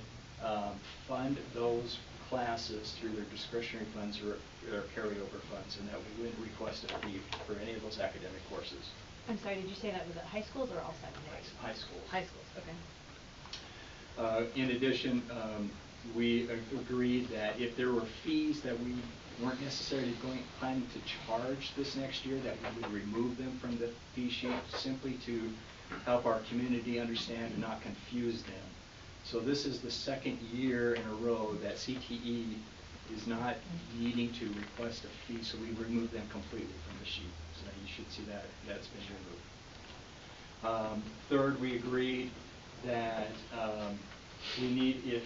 fund those classes through their discretionary funds or their carryover funds, and that we wouldn't request a fee for any of those academic courses. I'm sorry, did you say that was at high schools or all secondary? High schools. High schools, okay. In addition, we agreed that if there were fees that we weren't necessarily planning to charge this next year, that we would remove them from the fee sheet simply to help our community understand and not confuse them. So this is the second year in a row that CTE is not needing to request a fee, so we remove them completely from the sheet. So you should see that that's been removed. Third, we agreed that we need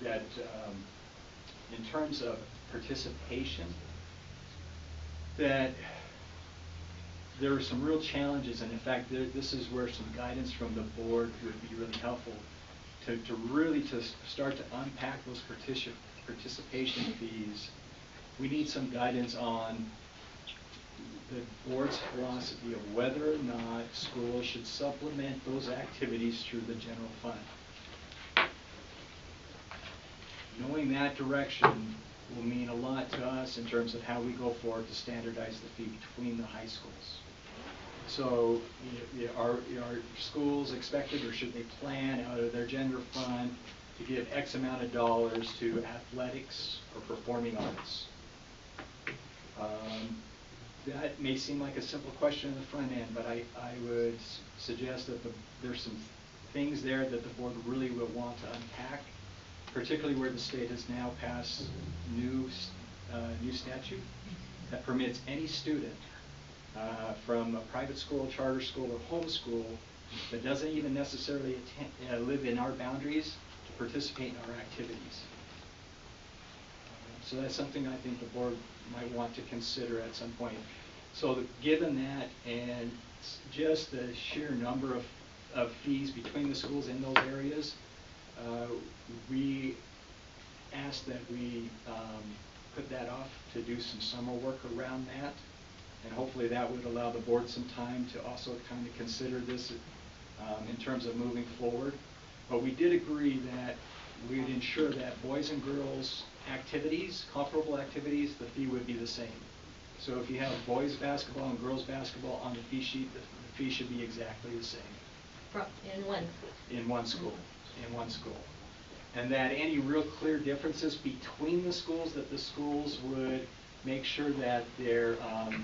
in terms of participation, that there are some real challenges, and in fact, this is where some guidance from the board would be really helpful to really start to unpack those participation fees. We need some guidance on the board's philosophy of whether or not schools should supplement those activities through the general fund. Knowing that direction will mean a lot to us in terms of how we go forward to standardize the fee between the high schools. So, are schools expected, or should they plan out of their general fund to give X amount of dollars to athletics or performing arts? That may seem like a simple question in the front end, but I would suggest that there's some things there that the board really will want to unpack, particularly where the state has now passed new statute that permits any student from a private school, charter school, or homeschool that doesn't even necessarily live in our boundaries to participate in our activities. So that's something I think the board might want to consider at some point. So given that, and just the sheer number of fees between the schools in those areas, we asked that we put that off to do some summer work around that, and hopefully that would allow the board some time to also kind of consider this in terms of moving forward. But we did agree that we'd ensure that boys and girls activities, comparable activities, the fee would be the same. So if you have boys basketball and girls basketball on the fee sheet, the fee should be exactly the same. In one. In one school. In one school. And that any real clear differences between the schools, that the schools would make sure that their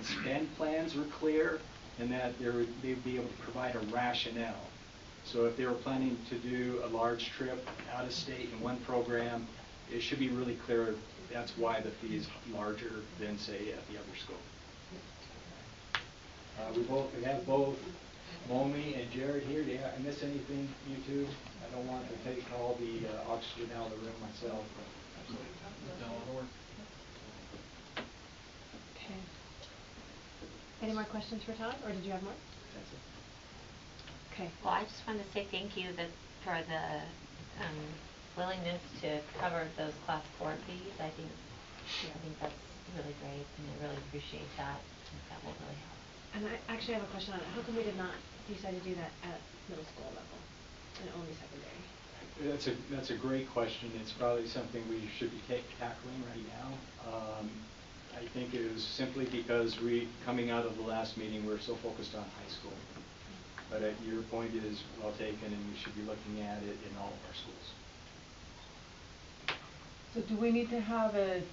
spend plans were clear, and that they'd be able to provide a rationale. So if they were planning to do a large trip out of state in one program, it should be really clear that's why the fee is larger than, say, at the other school. We have both Momi and Jared here. Did I miss anything, you two? I don't want to take all the oxygen out of the room myself. Okay. Any more questions for Todd, or did you have more? That's it. Okay. Well, I just wanted to say thank you for the willingness to cover those class 4 fees. I think that's really great, and I really appreciate that. I think that will really help. And I actually have a question on it. How come we did not decide to do that at middle school level and only secondary? That's a great question. It's probably something we should be tackling right now. I think it is simply because coming out of the last meeting, we're so focused on high school. But your point is well taken, and we should be looking at it in all of our schools. So do we need to have at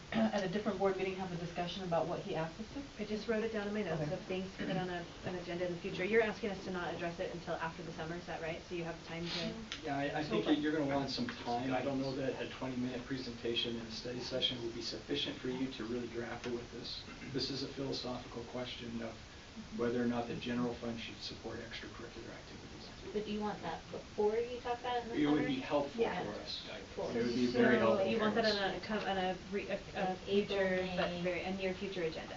a different board meeting, have a discussion about what he asked us to? I just wrote it down in my notes Okay. of things to put on an agenda in the future. You're asking us to not address it until after the summer, is that right? So you have time to... Yeah, I think you're going to want some time. I don't know that a 20-minute presentation in a study session will be sufficient for you to really grapple with this. This is a philosophical question of whether or not the general fund should support extracurricular activities. But do you want that before you talk about it in the It summer? would be helpful Yeah. for us. Cool. It would be very So helpful you want for that us. on a future, but a near future agenda?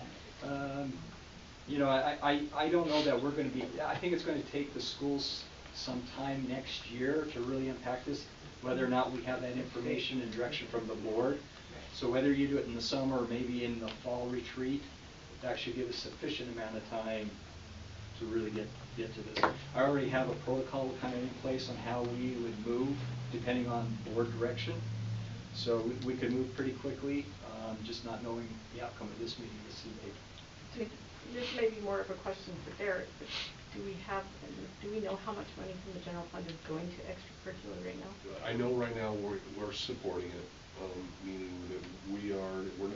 I don't know that we're going to be, I think it's going to take the schools some time next year to really unpack this, whether or not we have that information and direction from the board. So whether you do it in the summer or maybe in the fall retreat, that should give us sufficient amount of time to really get to this. I already have a protocol kind of in place on how we would move depending on board direction. So we could move pretty quickly, just not knowing the outcome of this meeting this evening. This may be more of a question for Derek, but do we know how much money from the general fund is going to extracurricular right now? I know right now we're supporting it, meaning that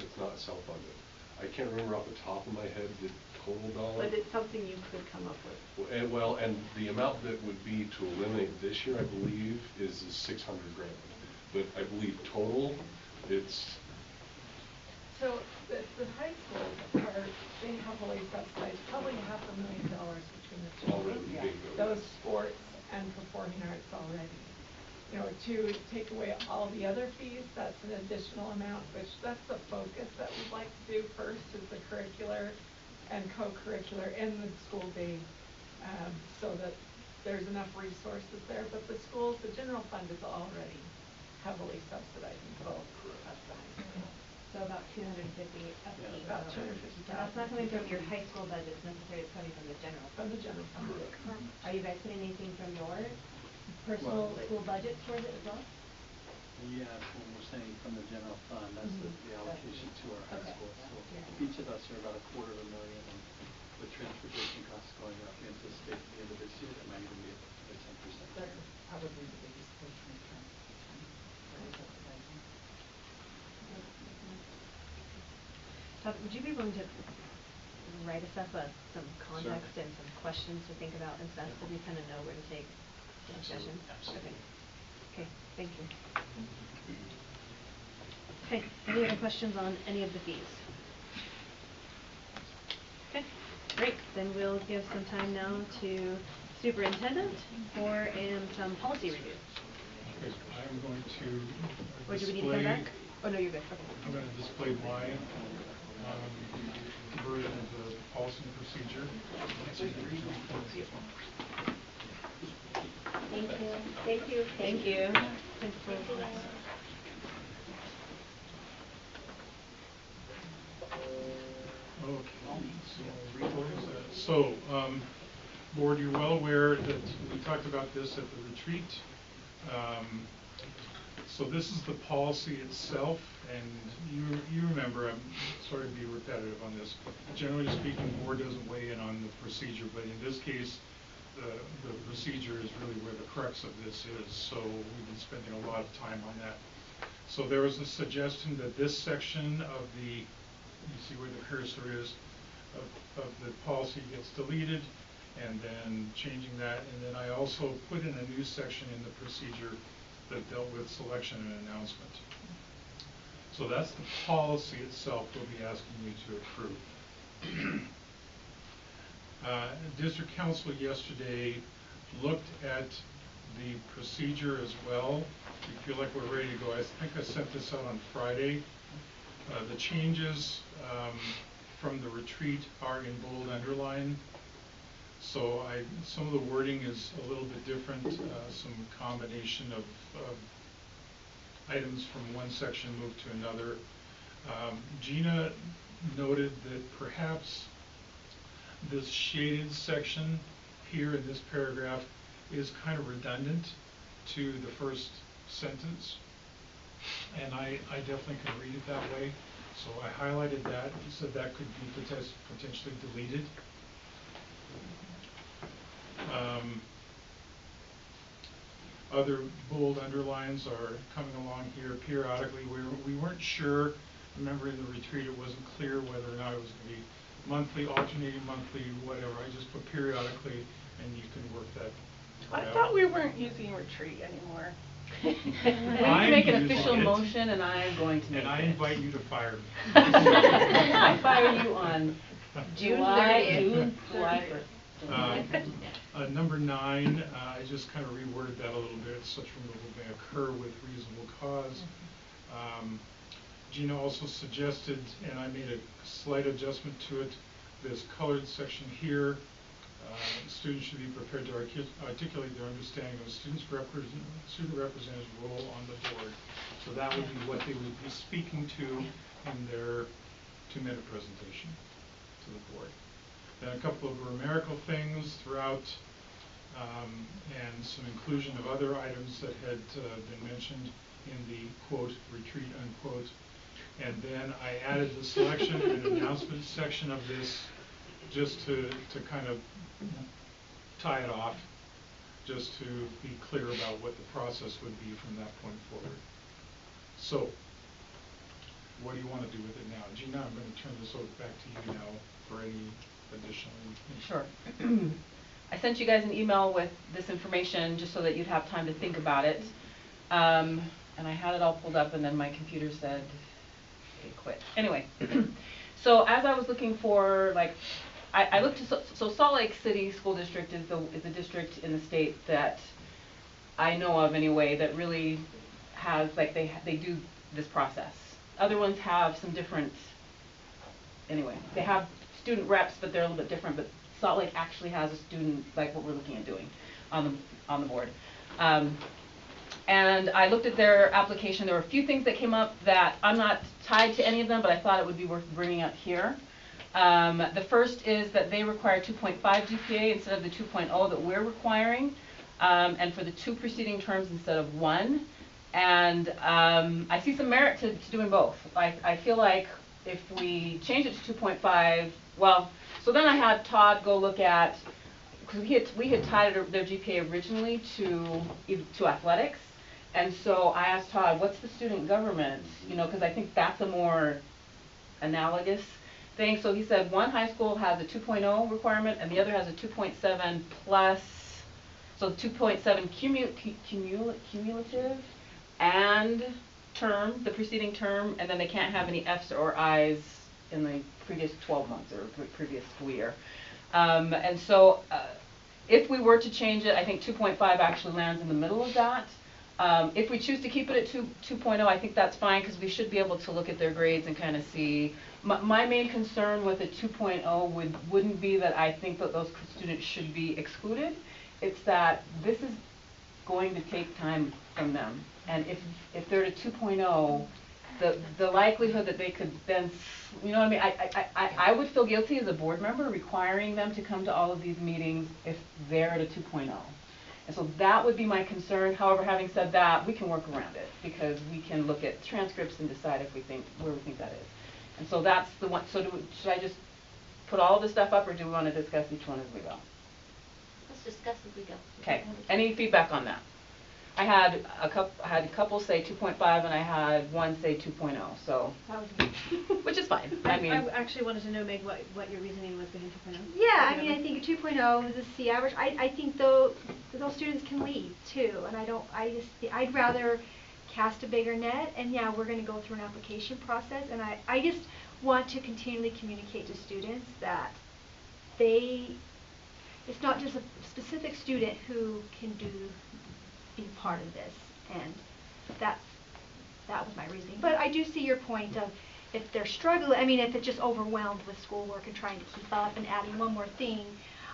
it's not self-funded. I can't remember off the top of my head the total dollar. But it's something you could come up with. And the amount that would be to eliminate this year, I believe, is $600,000. But I believe total, it's... So the high schools they heavily subsidize probably $500,000 between the two. Already being Those sports and performing arts already. To take away all the other fees, that's an additional amount, which that's the focus that we'd like to do first is the curricular and co-curricular in the school day, so that there's enough resources there. But the schools, the general fund is already heavily subsidizing both at the high school. So about 250 a piece. About 250,000. That's not coming from your high school budget necessarily, it's coming from the general fund. From the general fund. Are you guys putting anything from your personal school budget towards it as well? Yeah, when we're saying from the general fund, that's the allocation to our high Okay. school. So each of us are about $250,000, and with transportation costs going up, we anticipate at the end of this year, that might even be a 10%. That's probably the biggest portion of transportation that we're subsidizing. Would you be willing to write us up some context and some questions to think about and stuff, so we kind of know where to take the discussion? Absolutely. Okay, thank you. Okay, any other questions on any of the fees? Okay, great, then we'll give some time now to superintendent for some policy review. Okay, I'm going to Or do we need to come back? Oh, no, you're good, okay. I'm going to display my version of the policy and procedure. Thank you. Thank you. Thank you. Principal. So, board, you're well aware that we talked about this at the retreat. So this is the policy itself, and you remember, I'm sorry to be repetitive on this. Generally speaking, the board doesn't weigh in on the procedure, but in this case, the procedure is really where the crux of this is. So we've been spending a lot of time on that. So there was a suggestion that this section of the, you see where the cursor is, of the policy gets deleted, and then changing that. And then I also put in a new section in the procedure that dealt with selection and announcement. So that's the policy itself we'll be asking you to approve. District Council yesterday looked at the procedure as well. We feel like we're ready to go. I think I sent this out on Friday. The changes from the retreat are in bold underline. So some of the wording is a little bit different, some combination of items from one section moved to another. Gina noted that perhaps this shaded section here in this paragraph is kind of redundant to the first sentence, and I definitely can read it that way. So I highlighted that, said that could be potentially deleted. Other bold underlines are coming along here periodically. We weren't sure, remember in the retreat it wasn't clear whether or not it was going to be monthly, alternating monthly, whatever. I just put periodically, and you can work that I out. thought we weren't using retreat anymore. We need to make an official motion, and I'm going to make it. And I invite you to fire me. I fire you on July 1st. Number 9, I just kind of reworded that a little bit. Such removal may occur with reasonable cause. Gina also suggested, and I made a slight adjustment to it, this colored section here. Students should be prepared to articulate their understanding of a student representative's role on the board. So that would be what they would be speaking to in their 2-minute presentation to the board. Then a couple of grammatical things throughout, and some inclusion of other items that had been mentioned in the quote, retreat, unquote. And then I added the selection and announcement section of this just to kind of tie it off, just to be clear about what the process would be from that point forward. So, what do you want to do with it now? Gina, I'm going to turn this over back to you now for any additional information. Sure. I sent you guys an email with this information just so that you'd have time to think about it. And I had it all pulled up, and then my computer said it quit. Anyway, so as I was looking for, like, I looked to, so Salt Lake City School District is the district in the state that I know of anyway that really has, like, they do this process. Other ones have some different, anyway, they have student reps, but they're a little bit different, but Salt Lake actually has a student, like what we're looking at doing on the board. And I looked at their application. There were a few things that came up that I'm not tied to any of them, but I thought it would be worth bringing up here. The first is that they require 2.5 GPA instead of the 2.0 that we're requiring, and for the 2 preceding terms instead of 1. And I see some merit to doing both. I feel like if we change it to 2.5, well, so then I had Todd go look at, because we had tied their GPA originally to athletics. And so I asked Todd, what's the student government? You know, because I think that's a more analogous thing. So he said one high school has a 2.0 requirement and the other has a 2.7 plus, so 2.7 cumulative and term, the preceding term, and then they can't have any F's or I's in the previous 12 months or previous school year. And so if we were to change it, I think 2.5 actually lands in the middle of that. If we choose to keep it at 2.0, I think that's fine because we should be able to look at their grades and kind of see. My main concern with a 2.0 wouldn't be that I think that those students should be excluded. It's that this is going to take time from them. And if they're at 2.0, the likelihood that they could then, you know what I mean? I would feel guilty as a board member requiring them to come to all of these meetings if they're at a 2.0. And so that would be my concern. However, having said that, we can work around it because we can look at transcripts and decide if we think where we think that is. And so that's the one. So should I just put all of this stuff up, or do we want to discuss each one as we go? Let's discuss as we go. Okay. Any feedback on that? I had a couple say 2.5, and I had one say 2.0. So That was me. which is fine. I mean, actually wanted to know, Meg, what your reasoning was behind 2.0. Yeah, I mean, I think a 2.0 is a C average. I think those students can leave too, and I'd rather cast a bigger net, and yeah, we're going to go through an application process, and I just want to continually communicate to students that it's not just a specific student who can be part of this, and that was my reasoning. But I do see your point of if they're struggling, I mean, if it's just overwhelmed with schoolwork and trying to keep up and adding one more thing,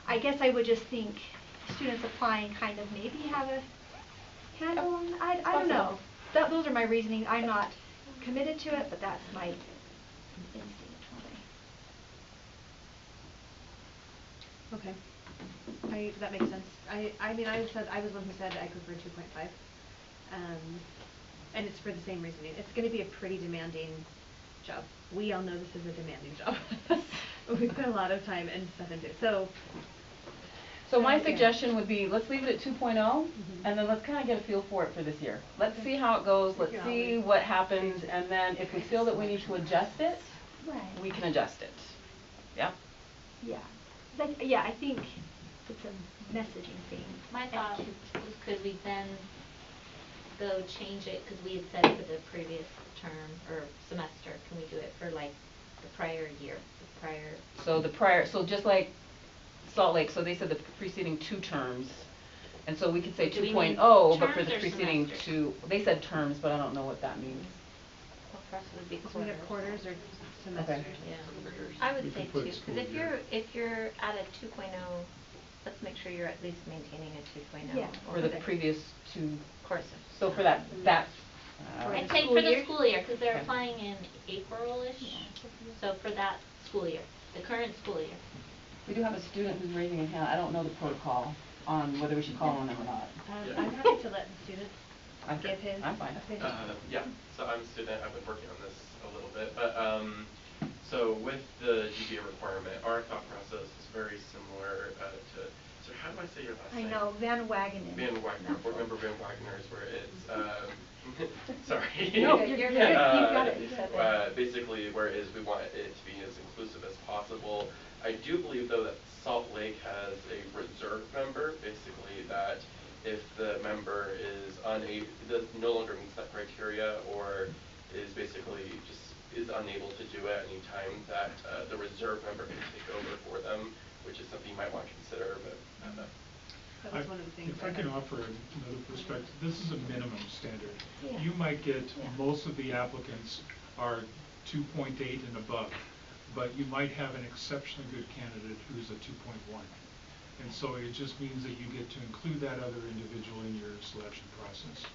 I guess I would just think students applying kind of maybe have a handle on, I don't know. Those are my reasoning. I'm not committed to it, but that's my instinct. Okay. That makes sense. I mean, I was one who said I prefer 2.5. And it's for the same reasoning. It's going to be a pretty demanding job. We all know this is a demanding job. We put a lot of time and stuff into it. So my suggestion would be, let's leave it at 2.0, and then let's kind of get a feel for it for this year. Let's see how it goes, let's see what happens, and then if we feel that we need to adjust it, we can adjust it. Yeah? Yeah. Yeah, I think it's a messaging thing. My thought was, could we then go change it, because we had said for the previous term or semester, can we do it for like the prior year, So just like Salt Lake, so they said the preceding 2 terms, and so we could say 2.0, but for the preceding 2, they said terms, but I don't know what that means. Well, for us it would be So we have quarters or semesters. Okay. Yeah. I would say 2, because if you're at a 2.0, let's make sure you're at least maintaining a 2.0. Yeah. For the previous 2 courses. So for that. I'd say for the year? school year, because they're Okay. applying in April-ish. So for that school year, the current school year. We do have a student who's raising a hand. I don't know the protocol on whether we should call on them or not. I'm happy to let the student give his I'm fine. opinion. Yeah, so I'm a student. I've been working on this a little bit, but so with the GPA requirement, our thought process is very similar to. So how do I say your last name? I know, Van Wagenen. Van Wagner, board member Van Wagner's, where it's sorry. No, you're good. You got it. You said that. Basically, whereas we want it to be as inclusive as possible. I do believe though that Salt Lake has a reserve member, basically that if the member is no longer meets that criteria or is basically is unable to do it any time, that the reserve member can take over for them, which is something you might want to consider. But That was one of the things. If I can offer another perspective, this is a minimum standard. Yeah. You might get Yeah. most of the applicants are 2.8 and above. but you might have an exceptionally good candidate who's a 2.1. And so it just means that you get to include that other individual in your selection process.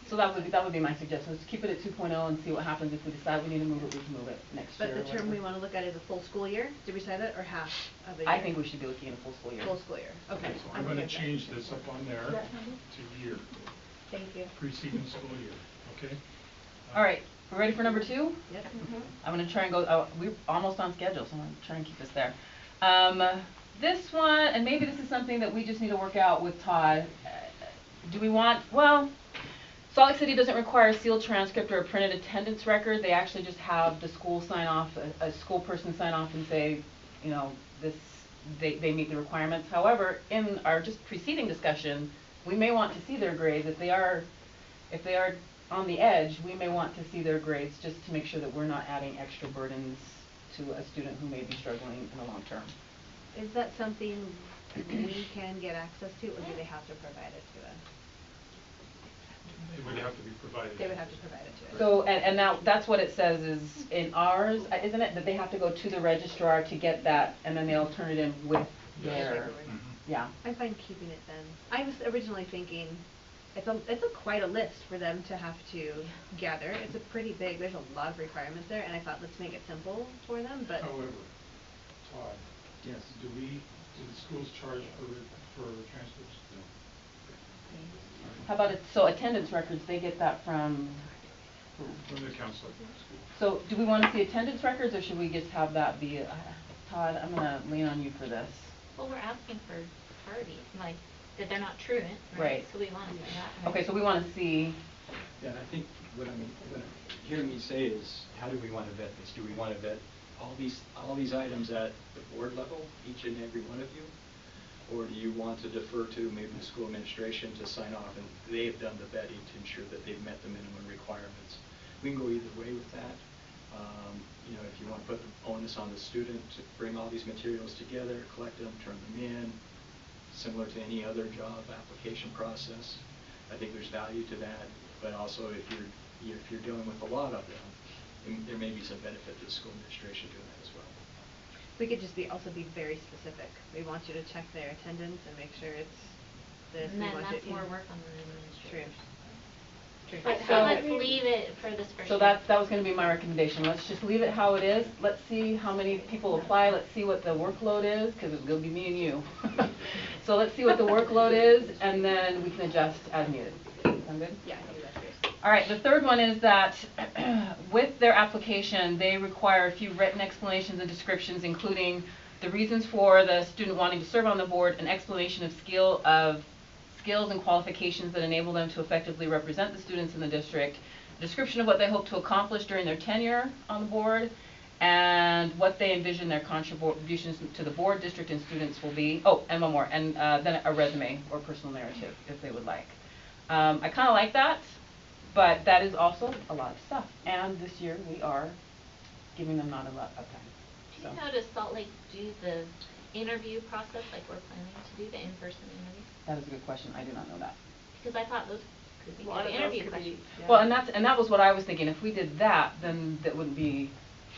So that would be my suggestion, is to keep it at 2.0 and see what happens. If we decide we need to move it, we can move it next year. But the term we want to look at is a full school year? Did we say that, or half of a year? I think we should be looking at a full school year. Full school year, okay. So I'm going to change this up on there to year, Thank you. preceding school year, okay? All right, we're ready for number 2? Yep. I'm going to try and go, we're almost on schedule, so I'm going to try and keep us there. This one, and maybe this is something that we just need to work out with Todd. Do we want, well, Salt Lake City doesn't require a sealed transcript or a printed attendance record. They actually just have the school sign off, a school person sign off and say, you know, they meet the requirements. However, in our just preceding discussion, we may want to see their grades. If they are on the edge, we may want to see their grades just to make sure that we're not adding extra burdens to a student who may be struggling in the long term. Is that something we can get access to, or do they have to provide it to us? It would have to be provided. They would have to provide it to us. So, and now, that's what it says is in ours, isn't it, that they have to go to the registrar to get that, and then they'll turn it in with their, yeah. I'm fine keeping it then. I was originally thinking, it's a quite a list for them to have to gather. It's a pretty big, there's a lot of requirements there, and I thought, let's make it simple for them, but. However, Todd. Yes. Do the schools charge for transcripts? No. How about so attendance records, they get that from who? From the counselor from the school. So do we want to see attendance records, or should we just have that be, Todd, I'm going to lean on you for this. Well, we're asking for parties, like, that they're not truant, Right. So we want to see that. Okay, so we want to see. Yeah, and I think what I'm hearing me say is, how do we want to vet this? Do we want to vet all these items at the board level, each and every one of you? Or do you want to defer to maybe the school administration to sign off and they've done the vetting to ensure that they've met the minimum requirements? We can go either way with that. You know, if you want to put the onus on the student to bring all these materials together, collect them, turn them in, similar to any other job application process, I think there's value to that. But also, if you're dealing with a lot of them, there may be some benefit to the school administration doing that as well. We could just also be very specific. We want you to check their attendance and make sure it's this. And we then want that's you, more work on the administration. True. So let's leave it for this first. So that was going to be my recommendation. Let's just leave it how it is. Let's see how many people apply. Let's see what the workload is, because it's going to be me and you. So let's see what the workload is, and then we can adjust as needed. Sound good? Yeah, I think that's great. All right, the third one is that with their application, they require a few written explanations and descriptions, including the reasons for the student wanting to serve on the board, an explanation of skills and qualifications that enable them to effectively represent the students in the district, a description of what they hope to accomplish during their tenure on the board, and what they envision their contributions to the board, district, and students will be. Oh, and one more, and then a resume or personal narrative if they would like. I kind of like that. But that is also a lot of stuff. And this year we are giving them not a lot of time. Do you notice Salt Lake do the interview process like we're planning to do, the in-person interviews? That is a good question. I do not know that. Because I thought those could be A lot good of those interview could be, questions. yeah. Well, and that was what I was thinking. If we did that, then that wouldn't be,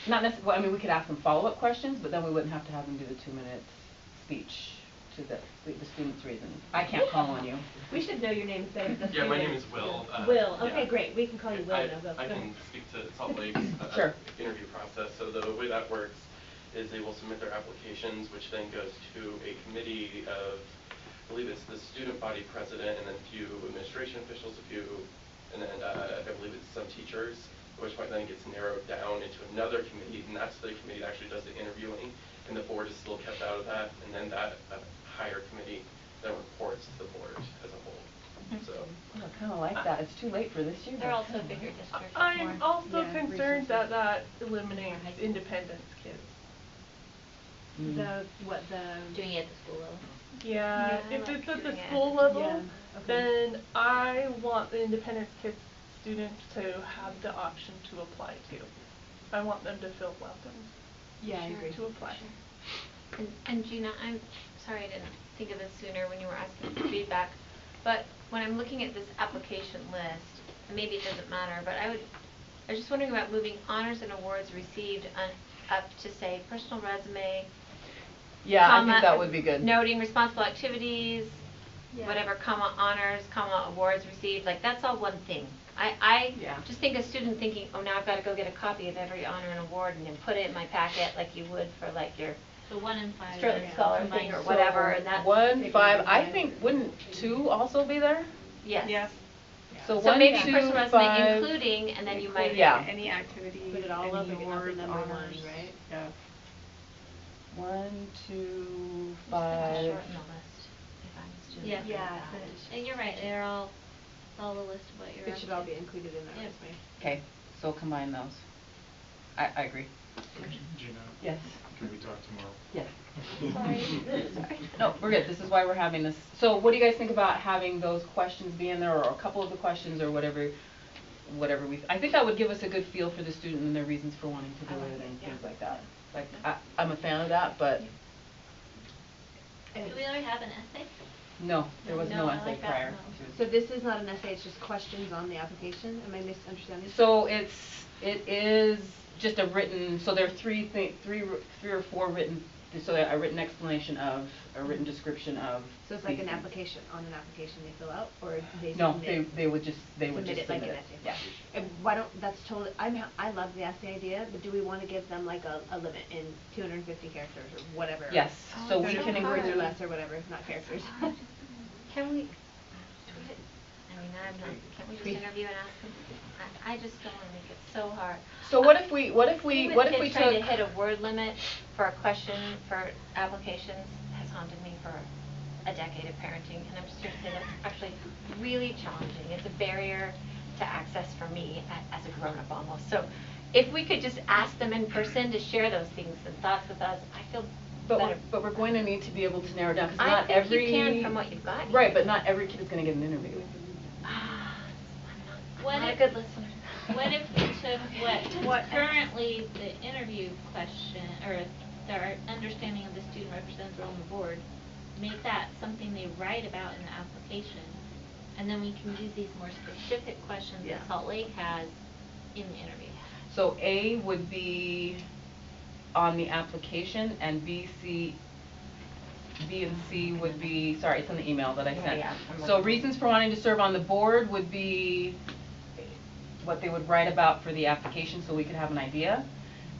not necessarily, well, I mean, we could ask them follow-up questions, but then we wouldn't have to have them do the 2-minute speech to the student's reason. I can't call on you. We should know your name instead of the Yeah, my name students. is Will. Will, okay, yeah. great. We can call you Will now. Go. I Go can ahead. speak to Salt Lake's Sure. interview process. So the way that works is they will submit their applications, which then goes to a committee of, I believe it's the student body president, and then a few administration officials, and then I believe it's some teachers, at which point then it gets narrowed down into another committee, and that's the committee that actually does the interviewing, and the board is still kept out of that, and then that higher committee then reports to the board as a whole. So. I kind of like that. It's too late for this year. They're but also I kinda bigger like it. districts. I'm also Yeah, concerned resources. that eliminates independence kids. Doing it at the school level. Yeah, Yeah, if like it's at the doing it school at the level, Yeah, okay. then I want the independence kids students to have the option to apply too. I want them to feel welcome Yeah, I Sure. agree. to apply. And Gina, I'm sorry I didn't think of this sooner when you were asking for feedback, but when I'm looking at this application list, and maybe it doesn't matter, but I was just wondering about moving honors and awards received up to say personal resume. Yeah, I comma, think that would be good. Noting responsible activities, Yeah. whatever, comma, honors, comma, awards received, like, that's all one thing. I Yeah. just think a student thinking, oh, now I've gotta go get a copy of every honor and award and then put it in my packet like you would for like your The 1 in 5. Sterling Scholar thing combined. or whatever, and that's. 1, 5, I think, wouldn't 2 also be there? Yes. Yes. So So 1, maybe 2, personal resume 5. including, and then you might. Including Yeah. any activities, Put it all up any in awards, number one, honors. right? Yeah. 1, 2, Just 5. shorten the list if I'm a student. Yeah. Yeah, And you're right, they're all, it's all the list of what you're It up should all to. be included in our Yep. resume. Okay, so combine those. I agree. Gina? Yes. Can we talk tomorrow? Yes. Sorry. No, we're good. This is why we're having this. So what do you guys think about having those questions be in there, or a couple of the questions, or whatever we, I think that would give us a good feel for the student and their reasons for wanting to do it and things like that. Like, I'm a fan of that, but Do we already have an essay? no, there was no I essay like that, prior. no. So this is not an essay, it's just questions on the application, am I misunderstanding? So it is just a written, so there are three or four written, so a written explanation of, a written description of. So it's like these an things. application, on an application they fill out, or they No, submit? they would just Submit it like submit an it. essay? Yeah. And why don't, that's totally, I love the essay idea, but do we wanna give them like a limit in 250 characters or whatever? Yes, Oh, so it's we so can hard. include. Or less or whatever, not characters. Can we, I mean, I'm not, can't we just interview and ask them? I just don't wanna make it so hard. So what if we Kids trying to took, hit a word limit for a question for applications has haunted me for a decade of parenting, and I'm just here to say that's actually really challenging. It's a barrier to access for me as a grown-up almost. So if we could just ask them in person to share those things and thoughts with us, I feel better. but we're going to need to be able to narrow down, because I not think every. you can from what you've got. Right, but not every kid is going to get an interview. What Not a if- good listener. What if we took what's currently the interview question, or their understanding of the student representative on the board, make that something they write about in the application, and then we can use these more specific questions Yeah. that Salt Lake has in the interview. So A would be on the application, and B and C would be, sorry, it's in the email that I sent. Yeah, I'm So looking. reasons for wanting to serve on the board would be what they would write about for the application, so we could have an idea.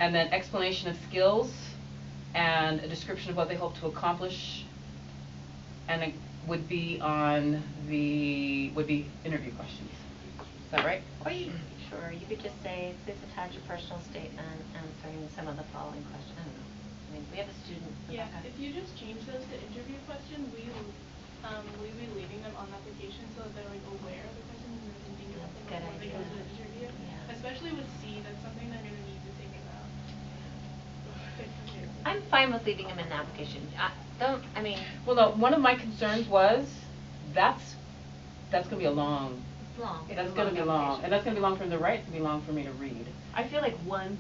And then explanation of skills and a description of what they hope to accomplish. And it would be on would be interview questions. Is that right? Or sure, you could just say, please attach a personal statement answering some of the following questions. I don't know. I mean, we have a student. Yeah, Rebecca. if you just change those to interview questions, will you be leaving them on the application so that they're like aware of the questions and they can think about them Good before they go to the idea. interview? Yeah. Especially with C, that's something they're gonna need to think about. I'm fine with leaving them in the application. I mean. Well, no, one of my concerns was, that's gonna be a long. It's long. It's That's a gonna long be long, application. and that's gonna be long for them to write, it's gonna be long for me to read. I feel like one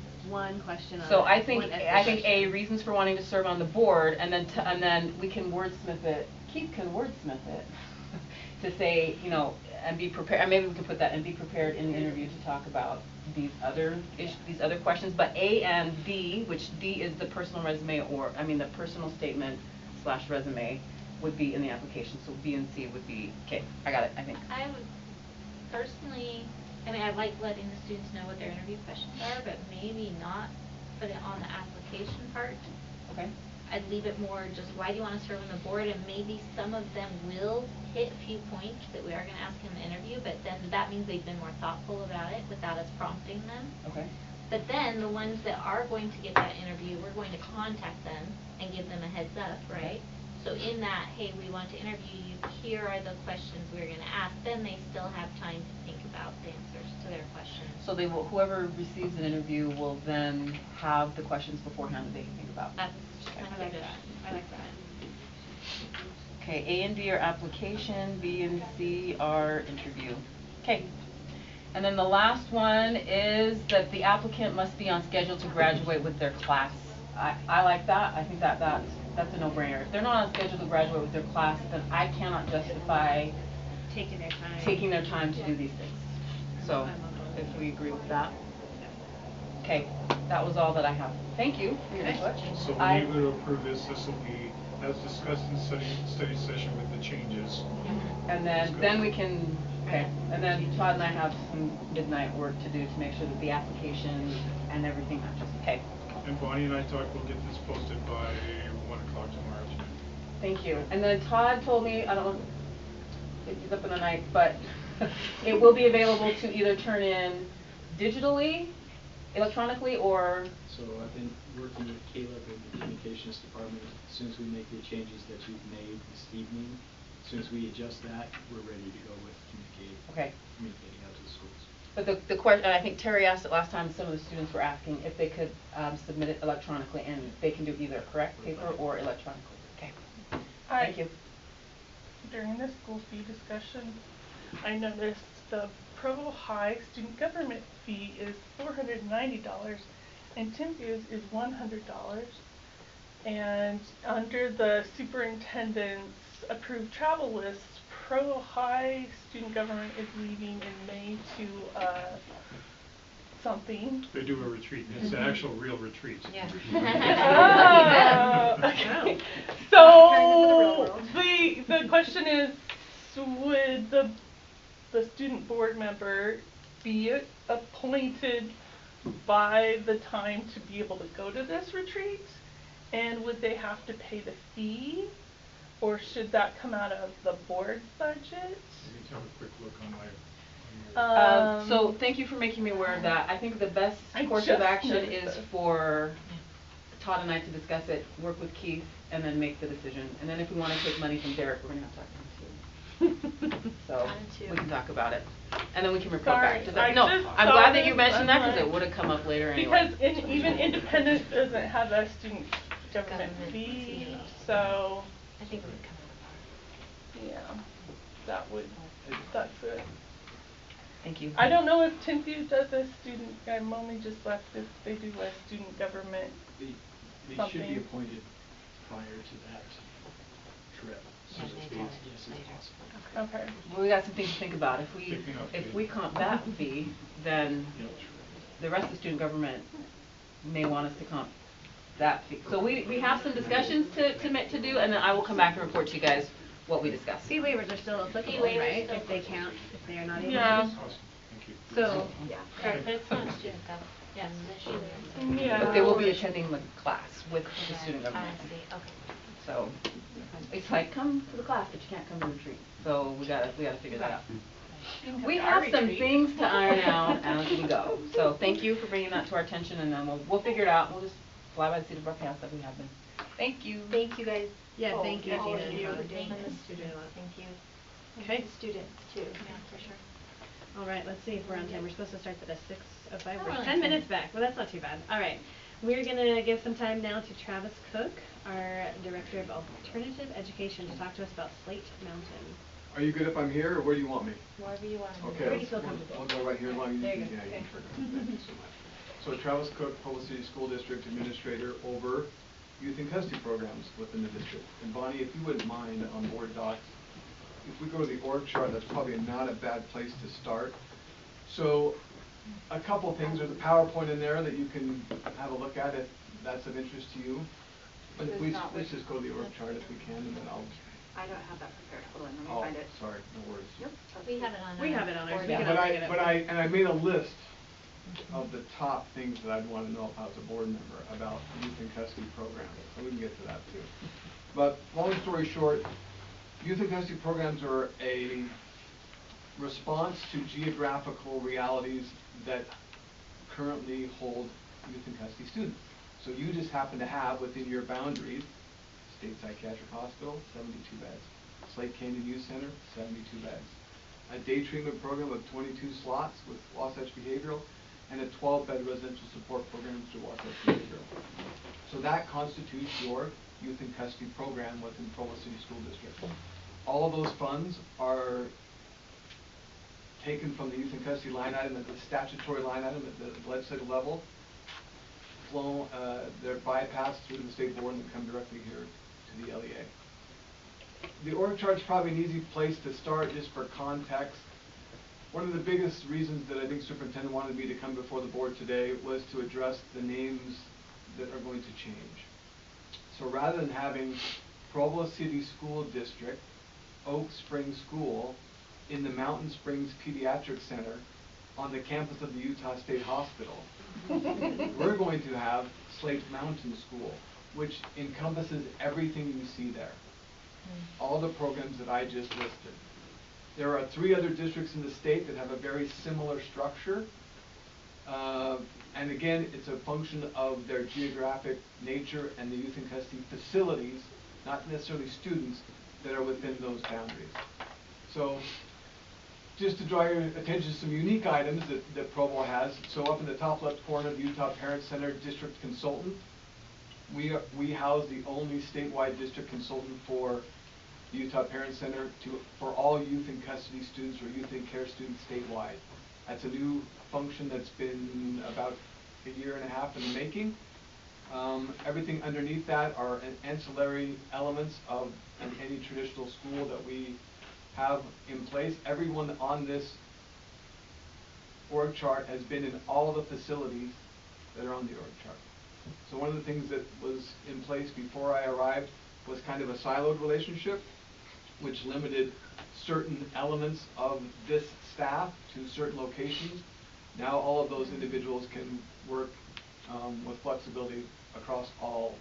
question on So it, I think, one essay I think question. A, reasons for wanting to serve on the board, and then we can wordsmith it, Keith can wordsmith it, to say, you know, and be prepared, and maybe we can put that, and be prepared in the interview to talk about these other questions, but A and D, which D is the personal resume, the personal statement / resume, would be in the application, so B and C would be, okay, I got it, I think. I would personally, I mean, I like letting the students know what their interview questions are, but maybe not put it on the application part. Okay. I'd leave it more just, why do you want to serve on the board, and maybe some of them will hit a few points that we are going to ask in the interview, but then that means they've been more thoughtful about it without us prompting them. Okay. But then the ones that are going to get that interview, we're going to contact them and give them a heads up, right? So in that, hey, we want to interview you, here are the questions we're going to ask, then they still have time to think about the answers to their questions. So whoever receives an interview will then have the questions beforehand that they can think about. That's I my like suggestion. that. I like that. Okay, A and D are application, B and C are interview. Okay. And then the last one is that the applicant must be on schedule to graduate with their class. I like that. I think that's a no-brainer. If they're not on schedule to graduate with their class, then I cannot justify taking their time to do these things. So, if we agree with that. Okay. that was all that I have. Thank you for your Okay. input. So we'll I- be able to approve this, this will be as discussed in study session with the changes. And then we can, okay, and then Todd and I have some midnight work to do to make sure that the application and everything matches. Okay. And Bonnie and I talked, we'll get this posted by 1 o'clock tomorrow afternoon. Thank you. And then Todd told me, I don't know if he's up in the night, but it will be available to either turn in digitally, electronically, or... So I've been working with Caleb in the communications department. As soon as we make the changes that you've made this evening, as soon as we adjust that, we're ready to go with communicating out to the schools. But the question, and I think Terry asked it last time, some of the students were asking if they could submit it electronically, and they can do either, correct? Paper or electronically. Okay. Thank you. During the school fee discussion, I noticed the Provo High student government fee is $490 and Timpew's is $100. And under the superintendent's approved travel list, Provo High student government is leaving in May to something. They do a retreat, it's an actual real retreat. Yeah. Okay. So the question is, would the student board member be appointed by the time to be able to go to this retreat? And would they have to pay the fee? Or should that come out of the board budget? Let me have a quick look on my... So thank you for making me aware of that. I think the best course of action is for Todd and I to discuss it, work with Keith, and then make the decision. And then if we want to take money from Derek, we're going to have to talk to him too. So we can talk about it. And then we can report back. No, I'm glad that you mentioned that because it would have come up later anyway. Because even Independent doesn't have a student government fee, so... I think it would come out. Yeah, that's it. Thank you. I don't know if Timpview does a student, I'm only just left if they do a student government They something. should be appointed prior to that trip. So Yeah, that they they, tell us yes, it's later. possible. Okay. Well, we got some things to think about. If we comp that fee, then the rest of the student government may want us to comp that fee. So we have some discussions to do, and then I will come back and report to you guys what we discussed. Fee waivers are still applicable, waivers right? still If they count, if they are not able to. Yeah. Awesome, thank you. So, Yeah, but it's not student government. Yes, the student. Yeah. But they will be attending the class with the student government. I see, okay. So it's like, come to the class, but you can't come to the retreat. So we gotta figure that out. We have some things to iron out as we go. So thank you for bringing that to our attention, and then we'll figure it out. We'll just fly by the seat of our pants like we have been. Thank you. Thank you guys. yeah, thank you, all of Gina. you. Thank the students, thank you. Okay. The students too. Yeah, for sure. All right, let's see if we're on time. We're supposed to start at 6:05. Oh, We're we're 10 on minutes time. back. Well, that's not too bad. All right. We're going to give some time now to Travis Cook, our Director of Alternative Education, to talk to us about Slate Mountain. Are you good if I'm here, or where do you want me? Wherever you want. Okay, Where do you feel comfortable? I'll go right here along. There you go. Yeah, sure. Thank you so much. So Travis Cook, Provo City School District Administrator over Youth and Custody Programs within the district. And Bonnie, if you wouldn't mind on board docs, if we go to the org chart, that's probably not a bad place to start. So a couple of things, there's a PowerPoint in there that you can have a look at if that's of interest to you. But let's just go to the org chart if we can, and then I'll... I don't have that prepared. Hold on, let me Oh, find it. sorry, no worries. Yep. We have it on. We have it on ours. We board can doc. bring it up. But I made a list of the top things that I'd want to know if I was a board member about the youth and custody programs, so we can get to that too. But long story short, youth and custody programs are a response to geographical realities that currently hold youth and custody students. So you just happen to have within your boundaries State Psychiatric Hospital, 72 beds. Slate Canyon Youth Center, 72 beds. A day treatment program of 22 slots with Wasatch Behavioral, and a 12-bed residential support program through Wasatch Behavioral. So that constitutes your youth and custody program within Provo City School District. All of those funds are taken from the youth and custody line item at the statutory line item at the legislative level, flown, they're bypassed through the state board and come directly here to the LEA. The org chart's probably an easy place to start just for context. one of the biggest reasons that I think Superintendent wanted me to come before the board today was to address the names that are going to change. So rather than having Provo City School District, Oak Springs School, in the Mountain Springs Pediatric Center, on the campus of the Utah State Hospital, we're going to have Slate Mountain School, which encompasses everything you see there. All the programs that I just listed. There are 3 other districts in the state that have a very similar structure. And again, it's a function of their geographic nature and the youth in custody facilities, not necessarily students, that are within those boundaries. So, just to draw your attention to some unique items that Provo has. So up in the top left corner, the Utah Parent Center District Consultant. We house the only statewide district consultant for the Utah Parent Center for all youth in custody students or youth in care students statewide. That's a new function that's been about a year and a half in the making. Everything underneath that are ancillary elements of any traditional school that we have in place. Everyone on this org chart has been in all the facilities that are on the org chart. So one of the things that was in place before I arrived was kind of a siloed relationship, which limited certain elements of this staff to certain locations. Now all of those individuals can work with flexibility across all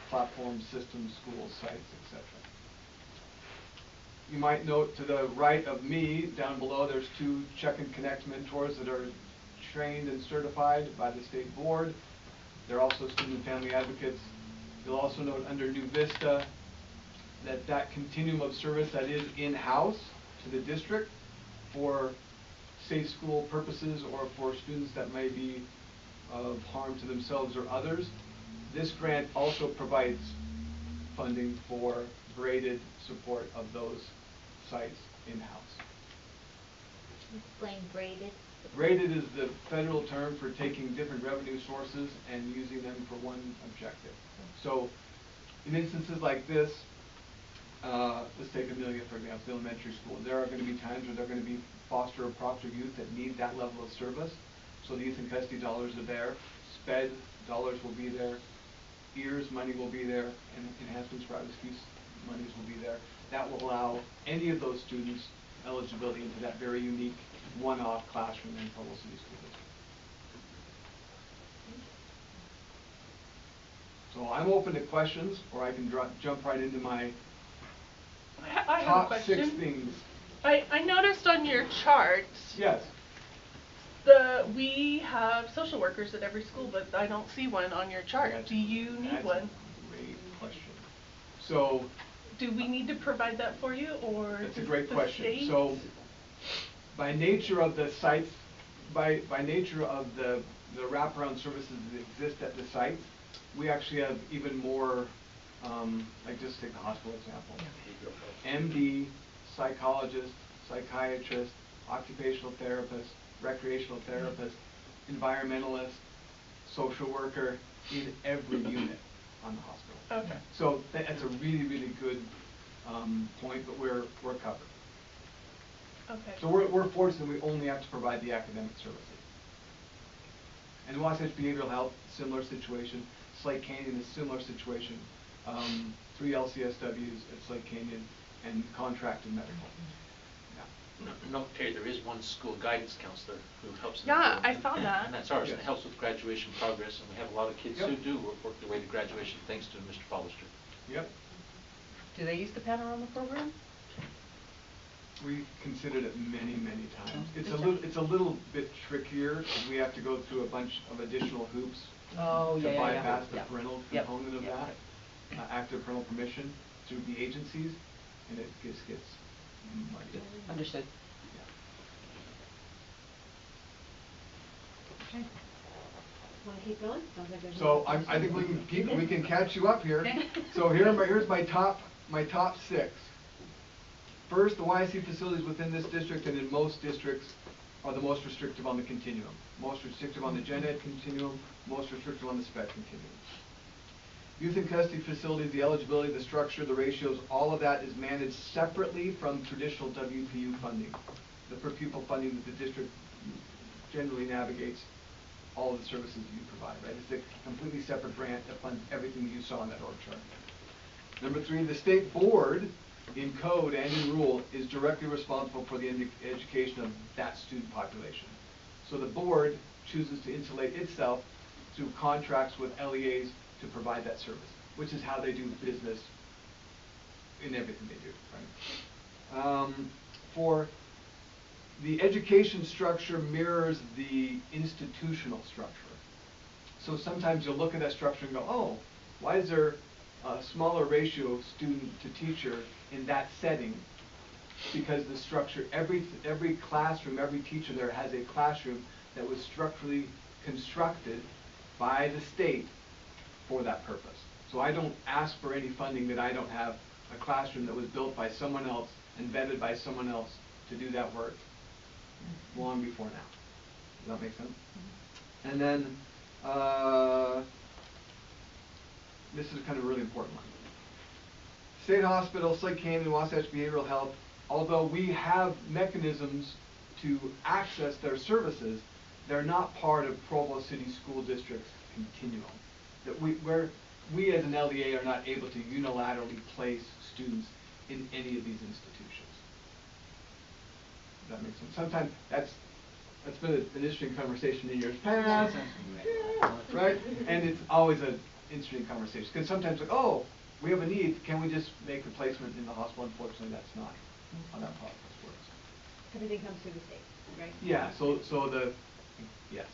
platforms, systems, schools, sites, etc. You might note to the right of me, down below, there's 2 Check and Connect mentors that are trained and certified by the state board. They're also student and family advocates. You'll also note under New Vista that continuum of service that is in-house to the district for safe school purposes or for students that may be of harm to themselves or others. This grant also provides funding for graded support of those sites in-house. Explain graded. Graded is the federal term for taking different revenue sources and using them for one objective. So in instances like this, let's take Amelia, for example, the elementary school. There are going to be times where there are going to be foster or proctor youth that need that level of service. So the youth in custody dollars are there. SPED dollars will be there. EARS money will be there. And enhancements for out-of-school monies will be there. That will allow any of those students eligibility into that very unique one-off classroom in Provo City School District. So I'm open to questions, or I can jump right into my I have a top question. 6 things. I noticed on your chart, Yes. we have social workers at every school, but I don't see one on your chart. Do you need one? That's a great question. So, do we need to provide that for you, or that's a great the question. state? So, by nature of the sites, by nature of the wraparound services that exist at the sites, we actually have even more, like just take the hospital example. MD, psychologist, psychiatrist, occupational therapist, recreational therapist, environmentalist, social worker in every unit on the hospital. Okay. So that's a really, really good point, but we're covered. Okay. So we're fortunate we only have to provide the academic services. And Wasatch Behavioral Health, similar situation. Slate Canyon is similar situation. 3 LCSWs at Slate Canyon and contracted medical. No, Terry, there is one school guidance counselor who helps. Yeah, I saw that. And that's ours, and Yes. it helps with graduation progress, and we have a lot of kids who Yep. do work their way to graduation thanks to Mr. Ballister. Yep. Do they use the Panorama program? We considered it many, many times. It's a little bit trickier because we have to go through a bunch of additional hoops Oh, to yeah. bypass the Yeah. parental Yep. component of Yep. that, active parental permission through the agencies, and it just gets muddy. Understood. Yeah. Okay. Want to keep going? Sounds like there's So more I think questions. we can catch you up here. Okay. So here's my top 6. First, the YC facilities within this district and in most districts are the most restrictive on the continuum. Most restrictive on the gen ed continuum, most restrictive on the spec continuum. Youth in custody facilities, the eligibility, the structure, the ratios, all of that is managed separately from traditional WPU funding. the per pupil funding that the district generally navigates all of the services that you provide, right? It's a completely separate grant that funds everything you saw in that org chart. Number 3, the state board in code and in rule is directly responsible for the education of that student population. So the board chooses to insulate itself through contracts with LEAs to provide that service, which is how they do business in everything they do, right? For the education structure mirrors the institutional structure. So sometimes you'll look at that structure and go, oh, why is there a smaller ratio of student to teacher in that setting? Because the structure, every classroom, every teacher there has a classroom that was structurally constructed by the state for that purpose. So I don't ask for any funding that I don't have a classroom that was built by someone else and vetted by someone else to do that work long before now. Does that make sense? Mm-hmm. And then this is kind of a really important one. State Hospital, Lake Canyon, Wasatch Behavioral Health, although we have mechanisms to access their services, they're not part of Provo City School District's continuum. That we as an LDA are not able to unilaterally place students in any of these institutions. Does that make sense? Sometimes that's been an interesting conversation in years past, right? And it's always an interesting conversation because sometimes like, oh, we have a need. Can we just make a placement in the hospital? Unfortunately, that's not how that process works. Everything comes through the state, right? Yeah. Yes.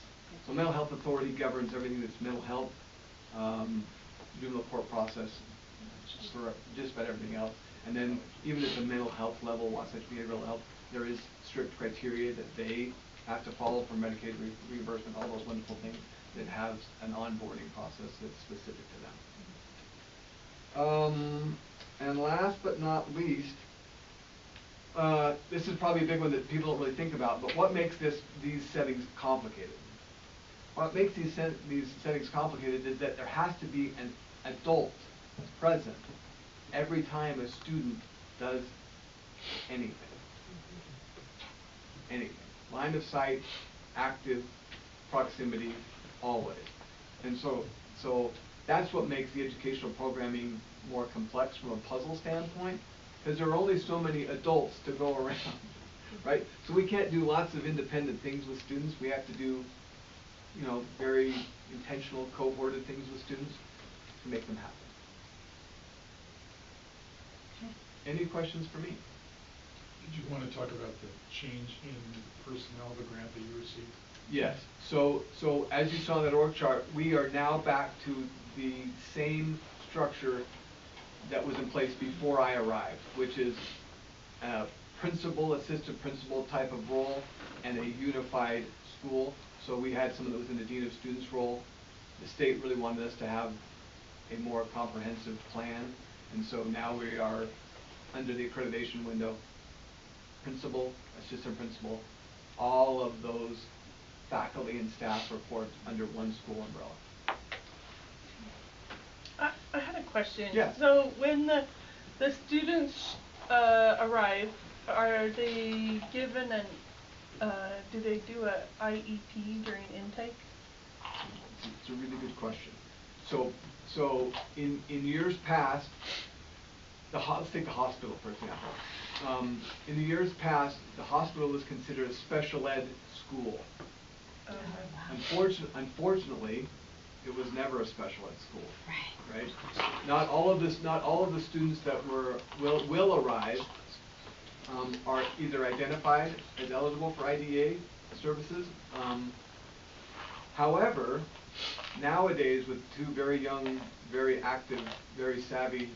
So mental health authority governs everything that's mental health, juvenile court process, for just about everything else. And then even at the mental health level, Wasatch Behavioral Health, there is strict criteria that they have to follow for Medicaid reimbursement, all those wonderful things that has an onboarding process that's specific to them. And last but not least, this is probably a big one that people don't really think about, but what makes these settings complicated? What makes these settings complicated is that there has to be an adult present every time a student does anything. Anything. Line of sight, active, proximity, always. And so that's what makes the educational programming more complex from a puzzle standpoint, because there are only so many adults to go around, right? So we can't do lots of independent things with students. We have to do, very intentional, cohorted things with students to make them happen. Any questions for me? Did you want to talk about the change in personnel, the grant that you received? Yes. So as you saw in that org chart, we are now back to the same structure that was in place before I arrived, which is a principal, assistant principal type of role and a unified school. So we had someone that was in the Dean of Students role. The state really wanted us to have a more comprehensive plan, and so now we are under the accreditation window. Principal, assistant principal, all of those faculty and staff report under one school umbrella. I had a question. Yes. So when the students arrive, are they given do they do a IEP during intake? It's a really good question. So in years past, let's take the hospital for example. In the years past, the hospital was considered a special ed school. Unfortunately, it was never a special ed school. Right. Not all of the students that will arrive are either identified as eligible for IDEA services. However, nowadays with two very young, very active, very savvy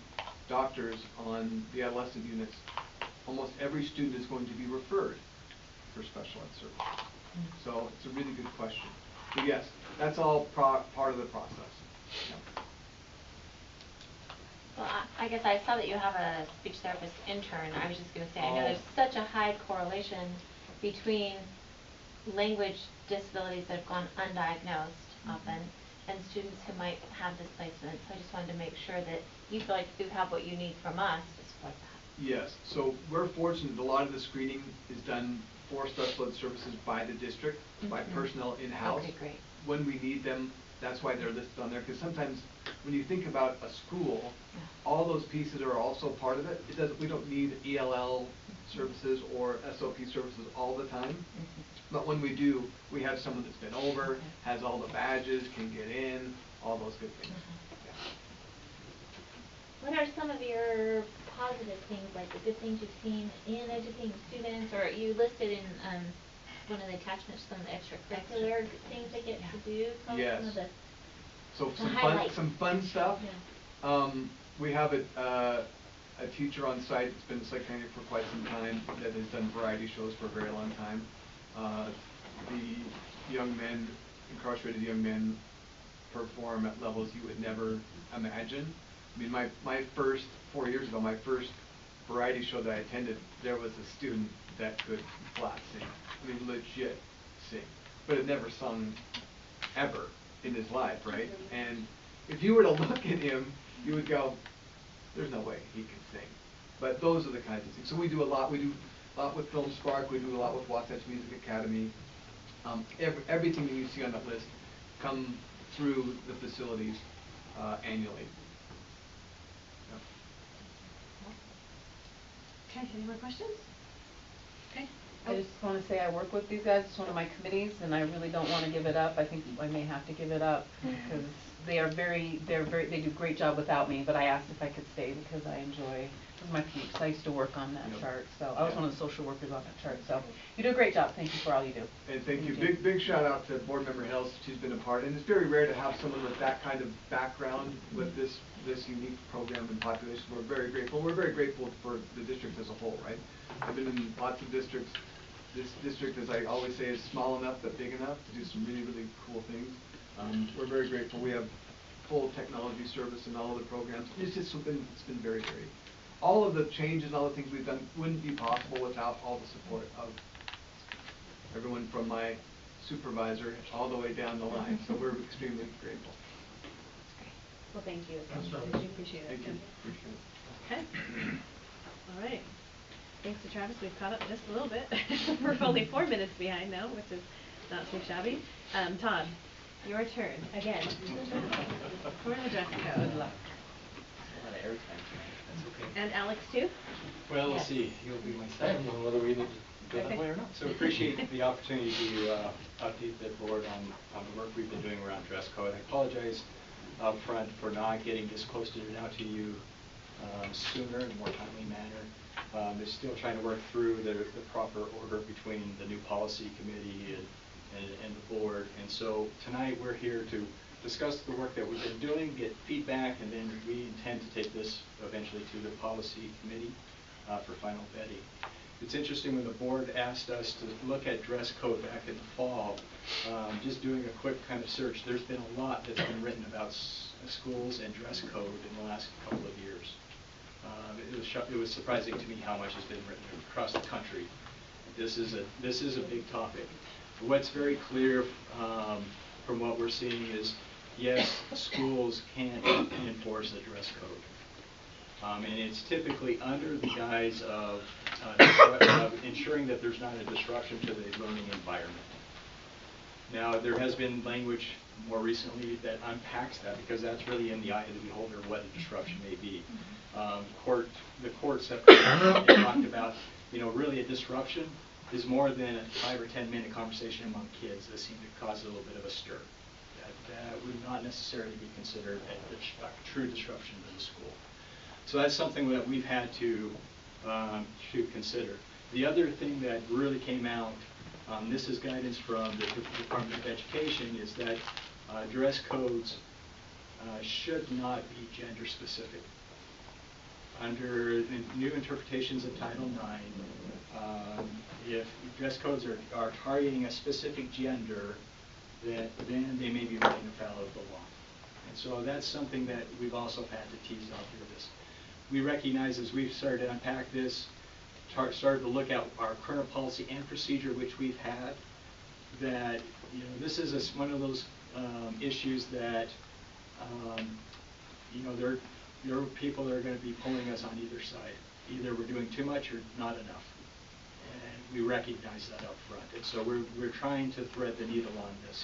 doctors on the adolescent units, almost every student is going to be referred for special ed services. So it's a really good question. But yes, that's all part of the process. Yeah. Well, I guess I saw that you have a speech therapist intern. I was just going to say, I know there's such a high correlation between language disabilities that have gone undiagnosed often and students who might have displacement. So I just wanted to make sure that you feel like you have what you need from us to support that. Yes. So we're fortunate that a lot of the screening is done for special ed services by the district, by personnel in-house. Okay, great. When we need them, that's why they're listed on there, because sometimes when you think about a school, all those pieces are also part of it. We don't need ELL services or SOP services all the time. But when we do, we have someone that's been over, has all the badges, can get in, all those good things. Yeah. What are some of your positive things, like the good things you've seen in educating students, or you listed in one of the attachments some of the extracurricular things they get to do? Tell us some of the So highlights. some fun stuff. Yeah. We have a teacher on site that's been a psychiatric for quite some time that has done variety shows for a very long time. The young men, incarcerated young men, perform at levels you would never imagine. I mean, my first, 4 years ago, my first variety show that I attended, there was a student that could flat sing. I mean, legit sing. But had never sung ever in his life, right? And if you were to look at him, you would go, there's no way he can sing. But those are the kinds of things. So we do a lot with Film Spark, we do a lot with Wasatch Music Academy. Everything that you see on that list come through the facilities annually. Okay, any more questions? Okay. I just want to say I work with these guys. It's one of my committees, and I really don't want to give it up. I think I may have to give it up because they do a great job without me. But I asked if I could stay because I enjoy. This is my peeps. I used to work on that chart, so I was one of the social workers on that chart. So you do a great job. Thank you for all you do. And thank you. Big shout out to Board Member Hills. She's been a part, and it's very rare to have someone with that kind of background with this unique program and population. We're very grateful. We're very grateful for the district as a whole, right? I've been in lots of districts. This district, as I always say, is small enough but big enough to do some really, really cool things. We're very grateful. We have full technology service in all of the programs. It's been very, very. All of the changes and all the things we've done wouldn't be possible without all the support of everyone from my supervisor all the way down the line. So we're extremely grateful. Well, thank you. We appreciate it. Thank you. Okay. All right. Thanks to Travis, we've caught up just a little bit. We're only 4 minutes behind now, which is not too shabby. Todd, your turn again for the dress code. A lot of airtime tonight. That's okay. And Alex too. Well, we'll see. You'll be my second one, whether we need to go that way or not. So appreciate the opportunity to update the board on the work we've been doing around dress code. I apologize up front for not getting this posted out to you sooner in a more timely manner. They're still trying to work through the proper order between the new policy committee and the board. And so tonight we're here to discuss the work that we've been doing, get feedback, and then we intend to take this eventually to the policy committee for final vetting. It's interesting when the board asked us to look at dress code back in the fall, just doing a quick kind of search, there's been a lot that's been written about schools and dress code in the last couple of years. It was surprising to me how much has been written across the country. This is a big topic. What's very clear from what we're seeing is, yes, schools can enforce a dress code. And it's typically under the guise of ensuring that there's not a disruption to the learning environment. Now, there has been language more recently that unpacks that, because that's really in the eye of the beholder what a disruption may be. The courts have talked about, really a disruption is more than a 5 or 10 minute conversation among kids that seem to cause a little bit of a stir. That would not necessarily be considered a true disruption to the school. So that's something that we've had to consider. The other thing that really came out, this is guidance from the Department of Education, is that dress codes should not be gender specific. Under new interpretations of Title IX, if dress codes are targeting a specific gender, then they may be running afoul of the law. And so that's something that we've also had to tease out through this. We recognize as we've started to unpack this, started to look at our current policy and procedure which we've had, that this is one of those issues that there are people that are going to be pulling us on either side. Either we're doing too much or not enough. and we recognize that up front. And so we're trying to thread the needle on this.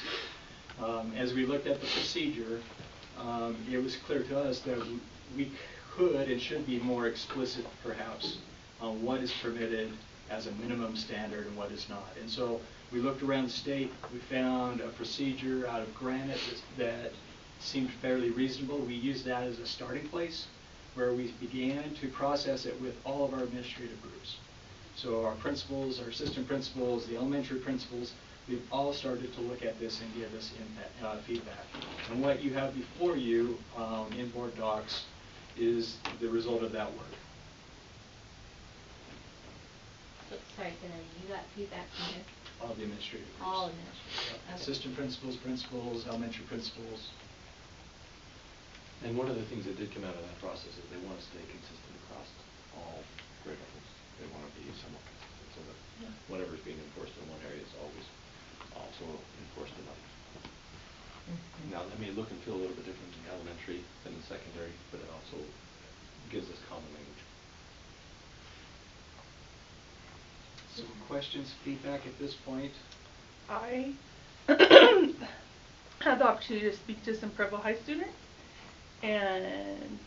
As we looked at the procedure, it was clear to us that we could and should be more explicit, perhaps, on what is permitted as a minimum standard and what is not. And so we looked around the state, we found a procedure out of Granite that seemed fairly reasonable. We used that as a starting place where we began to process it with all of our administrative groups. So our principals, our assistant principals, the elementary principals, we've all started to look at this and give us feedback. And what you have before you in board docs is the result of that work. So, sorry, you got feedback from here? All the administrative groups. All administrative. Okay. Assistant principals, principals, elementary principals. And one of the things that did come out of that process is they want to stay consistent across all grade levels. They want to be somewhat consistent so that whatever is being enforced in one area is always also enforced in others. Now, that may look and feel a little bit different in elementary than in secondary, but it also gives us common language. Some questions, feedback at this point? I had the opportunity to speak to some Provo High students, and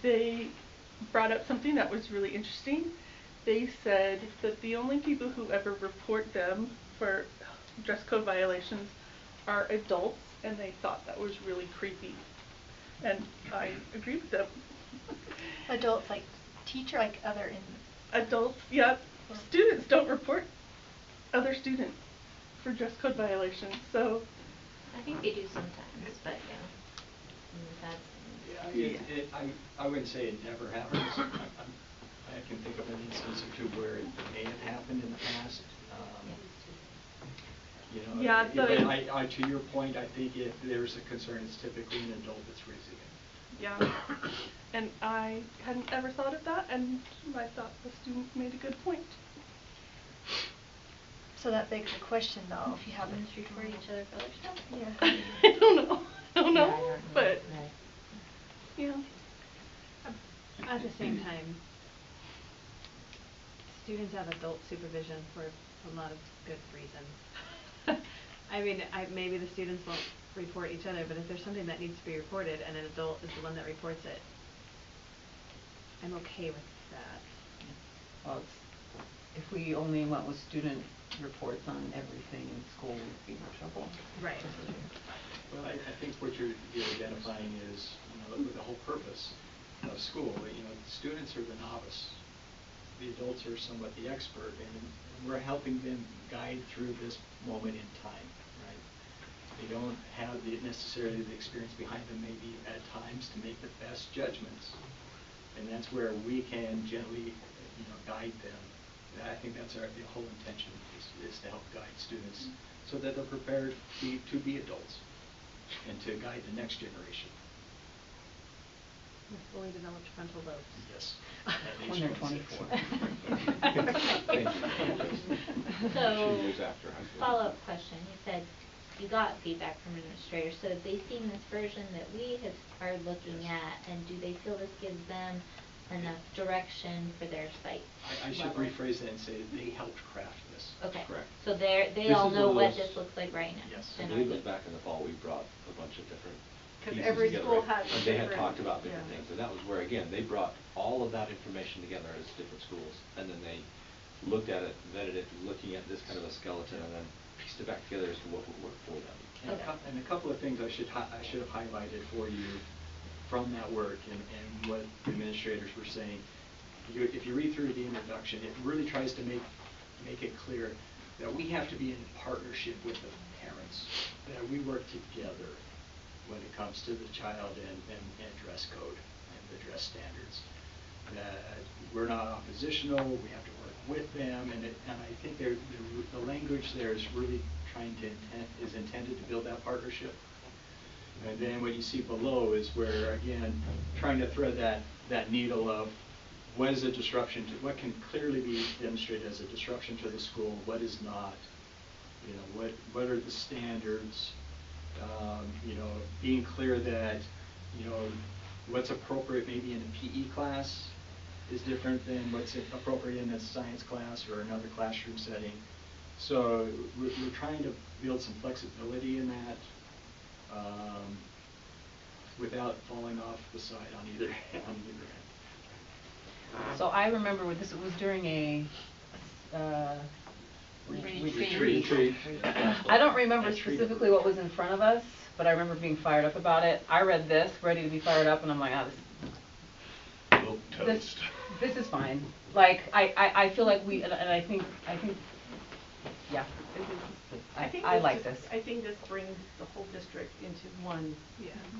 they brought up something that was really interesting. They said that the only people who ever report them for dress code violations are adults, and they thought that was really creepy. And I agree with them. Adults like teacher, like other in adults, yeah. Students don't report other students for dress code violations, so. I think they do sometimes, but I wouldn't say it never happens. I can think of an instance or two where it may have happened in the past. You know, yeah, but to your point, I think if there's a concern, it's typically an adult that's raising it. Yeah, and I hadn't ever thought of that, and I thought the student made a good point. So that begs the question, though, if you have students report each other for other stuff? Yeah. I don't know. I don't know, yeah, I don't know. but right. yeah. At the same time, students have adult supervision for a lot of good reasons. I mean, maybe the students won't report each other, but if there's something that needs to be reported and an adult is the one that reports it, I'm okay with that. Well, if we only went with student reports on everything in school, we'd be in trouble. Right. Well, I think what you're identifying is, the whole purpose of school. Students are the novice. The adults are somewhat the expert, and we're helping them guide through this moment in time, right? They don't have necessarily the experience behind them maybe at times to make the best judgments. And that's where we can gently, guide them. And I think that's the whole intention is to help guide students so that they're prepared to be adults and to guide the next generation. With fully developed frontal lobes. Yes. When they're 24. So, follow-up question. You said you got feedback from administrators. So have they seen this version that we are looking at, and do they feel this gives them enough direction for their site? I should rephrase that and say they helped craft this. Okay. Correct. So they all know what this looks like right now. Yes. I believe it was back in the fall we brought a bunch of different pieces every together, school right? has And they had different- talked about different yeah. things, and that was where, again, they brought all of that information together as different schools, and then they looked at it, vetted it, looking at this kind of a skeleton, and then pieced it back together as to what would work for them. And a couple of things I should have highlighted for you from that work and what the administrators were saying. If you read through the introduction, it really tries to make it clear that we have to be in partnership with the parents, that we work together when it comes to the child and dress code and the dress standards. That we're not oppositional, we have to work with them, and I think the language there is really is intended to build that partnership. And then what you see below is where, again, trying to thread that needle of what is a disruption to, what can clearly be demonstrated as a disruption to the school, what is not, what are the standards, being clear that, what's appropriate maybe in a PE class is different than what's appropriate in a science class or another classroom setting. So we're trying to build some flexibility in that, without falling off the side on either end. So I remember with this, it was during a, Retreat. I don't remember specifically what was in front of us, but I remember being fired up about it. I read this, ready to be fired up, and I'm like, this is fine. Like, I feel like we, and I think, yeah, I like this. I think this brings the whole district into one,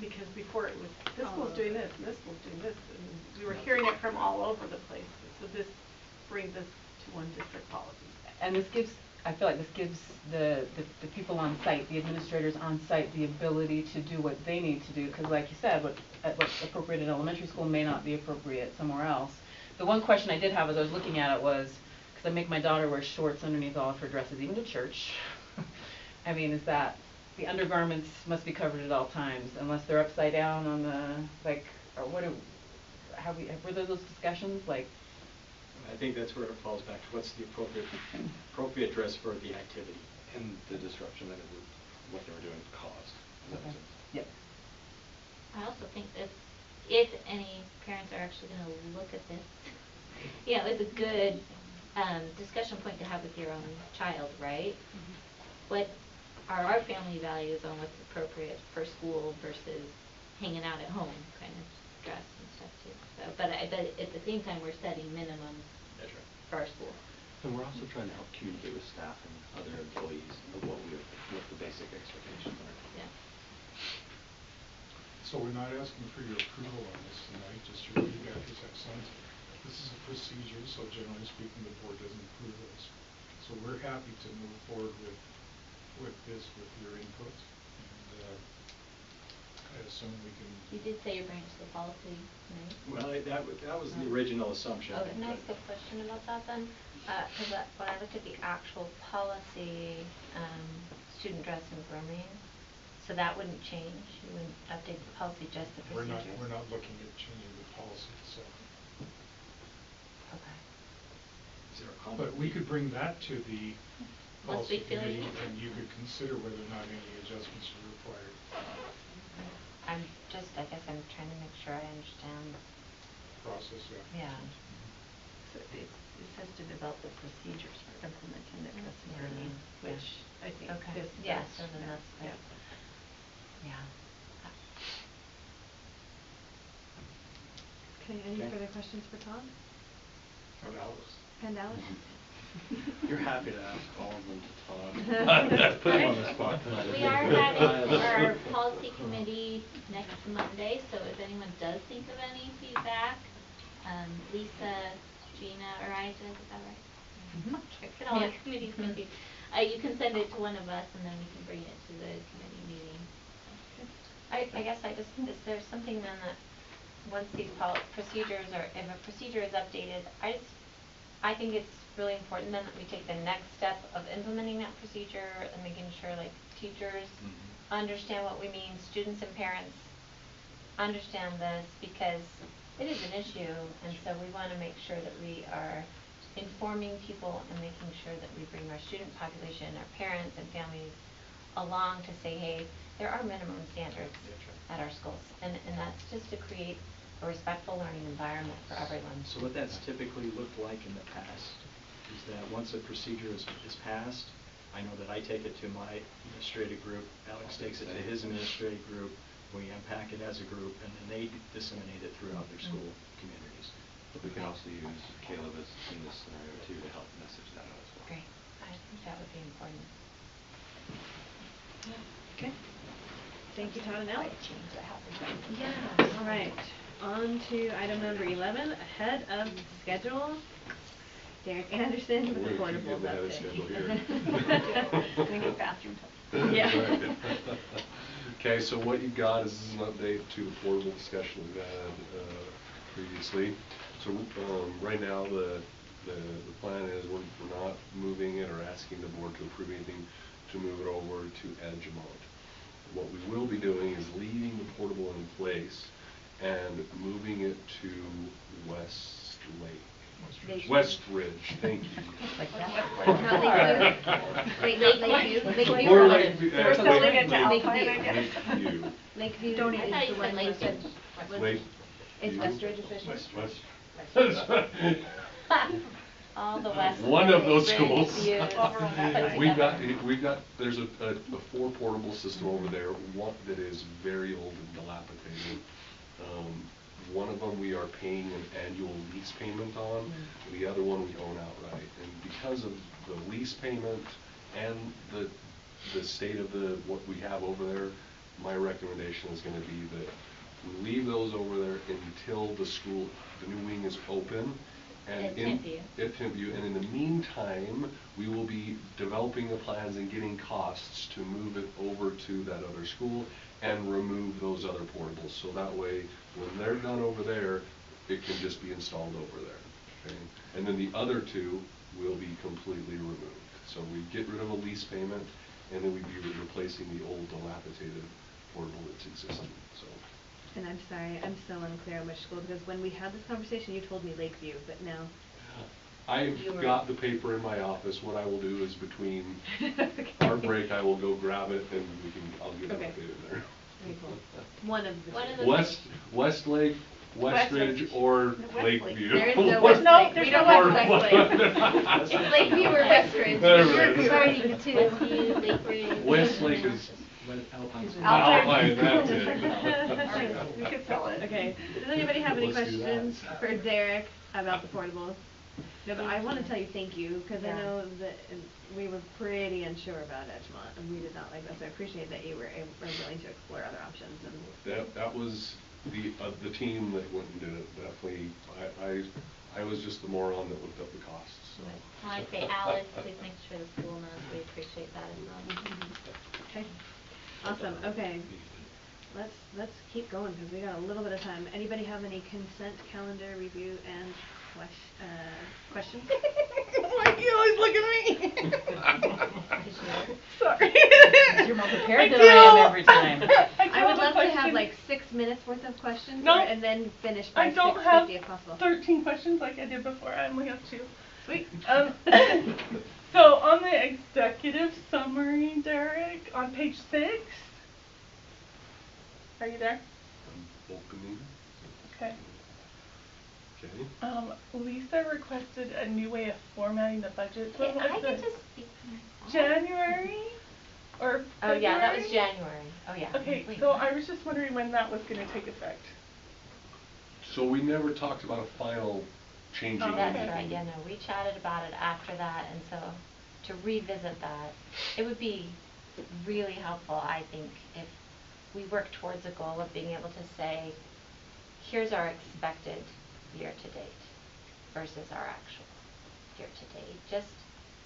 because before it was, this school's doing this, and this school's doing this, and we were hearing it from all over the place. So this brings us to one district policy. And this gives, I feel like this gives the people on site, the administrators on site, the ability to do what they need to do, because like you said, what's appropriate in elementary school may not be appropriate somewhere else. The one question I did have as I was looking at it was, because I make my daughter wear shorts underneath all of her dresses, even to church. I mean, is that, the undergarments must be covered at all times, unless they're upside down on the, like, or what do, were there those discussions, like? I think that's where it falls back to what's the appropriate dress for the activity. And the disruption that what they were doing caused. Does that make sense? Yep. I also think that if any parents are actually going to look at this, you know, it's a good discussion point to have with your own child, right? What are our family values on what's appropriate for school versus hanging out at home kind of dress and stuff too. So, but at the same time, we're setting minimums for our school. And we're also trying to help communicate with staff and other employees of what the basic expectations are. Yeah. So we're not asking for your approval on this tonight, just your feedback is excellent. This is a procedure, so generally speaking, the board doesn't approve this. So we're happy to move forward with this, with your input, and I assume we can. You did say you're bringing it to the policy committee. Well, that was the original assumption. Oh, can I ask a question about that then? Because when I looked at the actual policy, student dress and grooming, so that wouldn't change? You wouldn't update the policy, just the procedures? We're not looking at changing the policy itself. Okay. Is there a comment? But we could bring that to the Once we policy feel committee, it. and you could consider whether or not any adjustments are required. I'm just, I guess I'm trying to make sure I understand. Process, yeah. Yeah. So it says to develop the procedures for implementing the dress and grooming, which I think Okay. this Yeah, does. so then that's good. Yeah. Okay, any further questions for Todd? Or Alice. And Alice? You're happy to ask all of them to Todd. Put him on the spot tonight. We are having our policy committee next Monday, so if anyone does think of any feedback, Lisa, Gina, or I, did I get that right? Get all the committees confused. You can send it to one of us, and then we can bring it to the committee meeting. I guess is there something then that once these procedures, or if a procedure is updated, I think it's really important then that we take the next step of implementing that procedure and making sure like teachers understand what we mean, students and parents understand this, because it is an issue, and so we want to make sure that we are informing people and making sure that we bring our student population, our parents and families along to say, hey, there are minimum standards at our schools, and that's just to create a respectful learning environment for everyone. So what that's typically looked like in the past is that once a procedure is passed, I know that I take it to my administrative group, Alex takes it to his administrative group, we unpack it as a group, and then they disseminate it throughout their school communities. But we can also use Caleb in this scenario too to help message that out as well. Great. I think that would be important. Okay. Thank you, Todd and Al. Change that happens. Yeah. All right. On to item number 11, ahead of schedule. Derek Anderson with the portables update. Doing a bathroom talk. Yeah. Okay, so what you got is an update to the portable discussion we've had previously. So right now the plan is we're not moving it or asking the board to approve anything to move it over to Edgemont. What we will be doing is leaving the portable in place and moving it to Westlake. Lakeview. Westridge, thank you. Like that? Not Lakeview? Wait, not Lakeview? Lakeview? Or or Lakeview, We're selling it to Lake- Alpine, I Lake- guess. Lakeview. Lakeview. Don't is even- I thought the you one said you said- Lake. Is View. Westridge official? West- All the west. One of those Ridge schools. views put We've got, there's a 4 portable system over there, one that is very old and dilapidated. One of them we are paying an annual lease payment on, the other one we own outright. And because of the lease payment and the state of what we have over there, my recommendation is gonna be that we leave those over there until the school, the new wing is open. And At Timpview. At Timpview, and in the meantime, we will be developing the plans and getting costs to move it over to that other school and remove those other portables. So that way, when they're done over there, it can just be installed over there, okay? And then the other 2 will be completely removed. So we get rid of a lease payment, and then we'd be replacing the old dilapidated portable that's existing, so. And I'm sorry, I'm still unclear on which school, because when we had this conversation, you told me Lakeview, but now. I've You were- got the paper in my office. What I will do is between Okay. our break, I will go grab it and I'll get it Okay. updated there. Very cool. One of the two. Westlake, Westridge, or Lakeview. There is no What- Westlake. there's We no don't Westlake. want Westlake. It's Lakeview or Westridge. There it You're is. combining the two. Westview, Lakeridge. Westlake is Alpine's Alpine, that's it. Alright, we could sell it. Okay, does anybody have any Let's do that. questions for Derek about the portables? No, but I wanna tell you thank you, cause I Yeah. know that we were pretty unsure about Edgemont, and we did not like this. I appreciate that you were willing to explore other options and. That was the team that went and did it, definitely. I was just the moron that looked up the costs, so. Well, I'd say Alice, please make sure the school knows we appreciate that as well. Okay, awesome, okay. Let's keep going, cause we got a little bit of time. Anybody have any consent calendar review and questions? Why do you always look at me? Sorry. You're more prepared than I am every time. I would love to have question. like 6 minutes worth of questions, No. and then finish by I don't have 6:50 if possible. 13 questions like I did before. I only have 2. Sweet. So on the executive summary, Derek, on page 6, are you there? I'm opening. Okay. Okay. Lisa requested a new way of formatting the budget. So Okay, what I was get it? to speak for myself. January or Oh, yeah, that was February? January. Oh, yeah. Okay, Wait, so what? I was just wondering when that was going to take effect. So we never talked about a final changing Oh, That's anything. right, yeah, no, we chatted about it after that, and so to revisit that, it would be really helpful, I think, if we work towards a goal of being able to say, here's our expected year-to-date versus our actual year-to-date, just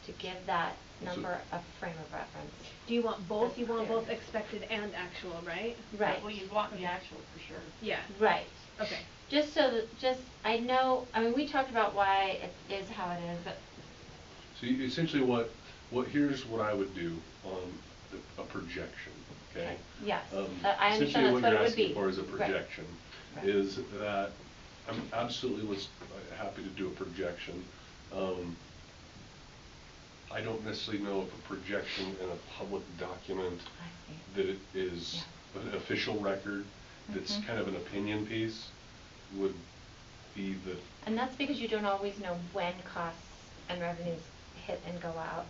to give that number a frame of reference. Do you want both? You want Clear. both expected and actual, right? Right. Well, you'd want the actual for sure. Yeah. Right. Okay. Just so that, I know, I mean, we talked about why it is how it is, but So essentially here's what I would do on a projection, okay? yes, I Essentially understand that's what it would be. what you're asking for is a Right. projection, Right. is that I'm absolutely happy to do a projection. I don't necessarily know if a projection in a public document I see. that it is an official record, that's Mhm. kind of an opinion piece, would be the. And that's because you don't always know when costs and revenues hit and go out.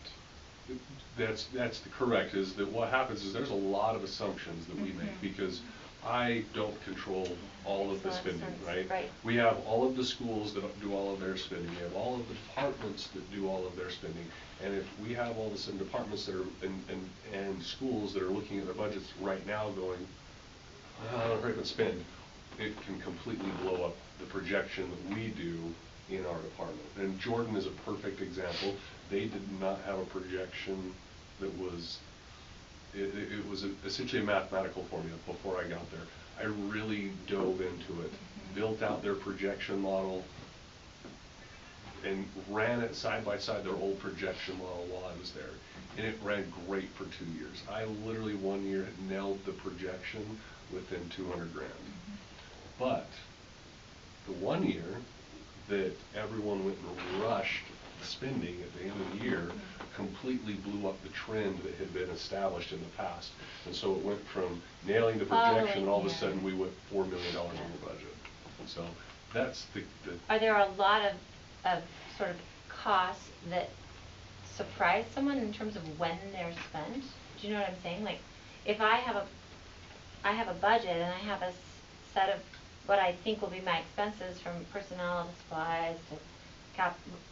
That's correct, is that what happens is there's a lot of assumptions that we make, Mhm. because I don't control all of the Makes a lot of spending, sense, right? right. We have all of the schools that do all of their spending, we have all of the departments that do all of their spending, and if we have all of some departments that are, and schools that are looking at their budgets right now going, I don't know, spend, it can completely blow up the projection that we do in our department. And Jordan is a perfect example. They did not have a projection that was, it was essentially a mathematical formula before I got there. I really dove into it, built out their projection model, and ran it side by side, their old projection model, while I was there. And it ran great for 2 years. I literally one year had nailed the projection within 200 grand. But the one year that everyone went and rushed spending at the end of the year completely blew up the trend that had been established in the past. And so it went from nailing the projection, and all of a sudden we went $4 million over budget. So that's the Are there a lot of sort of costs that surprise someone in terms of when they're spent? Do you know what I'm saying? Like, if I have a budget and I have a set of what I think will be my expenses from personnel to supplies to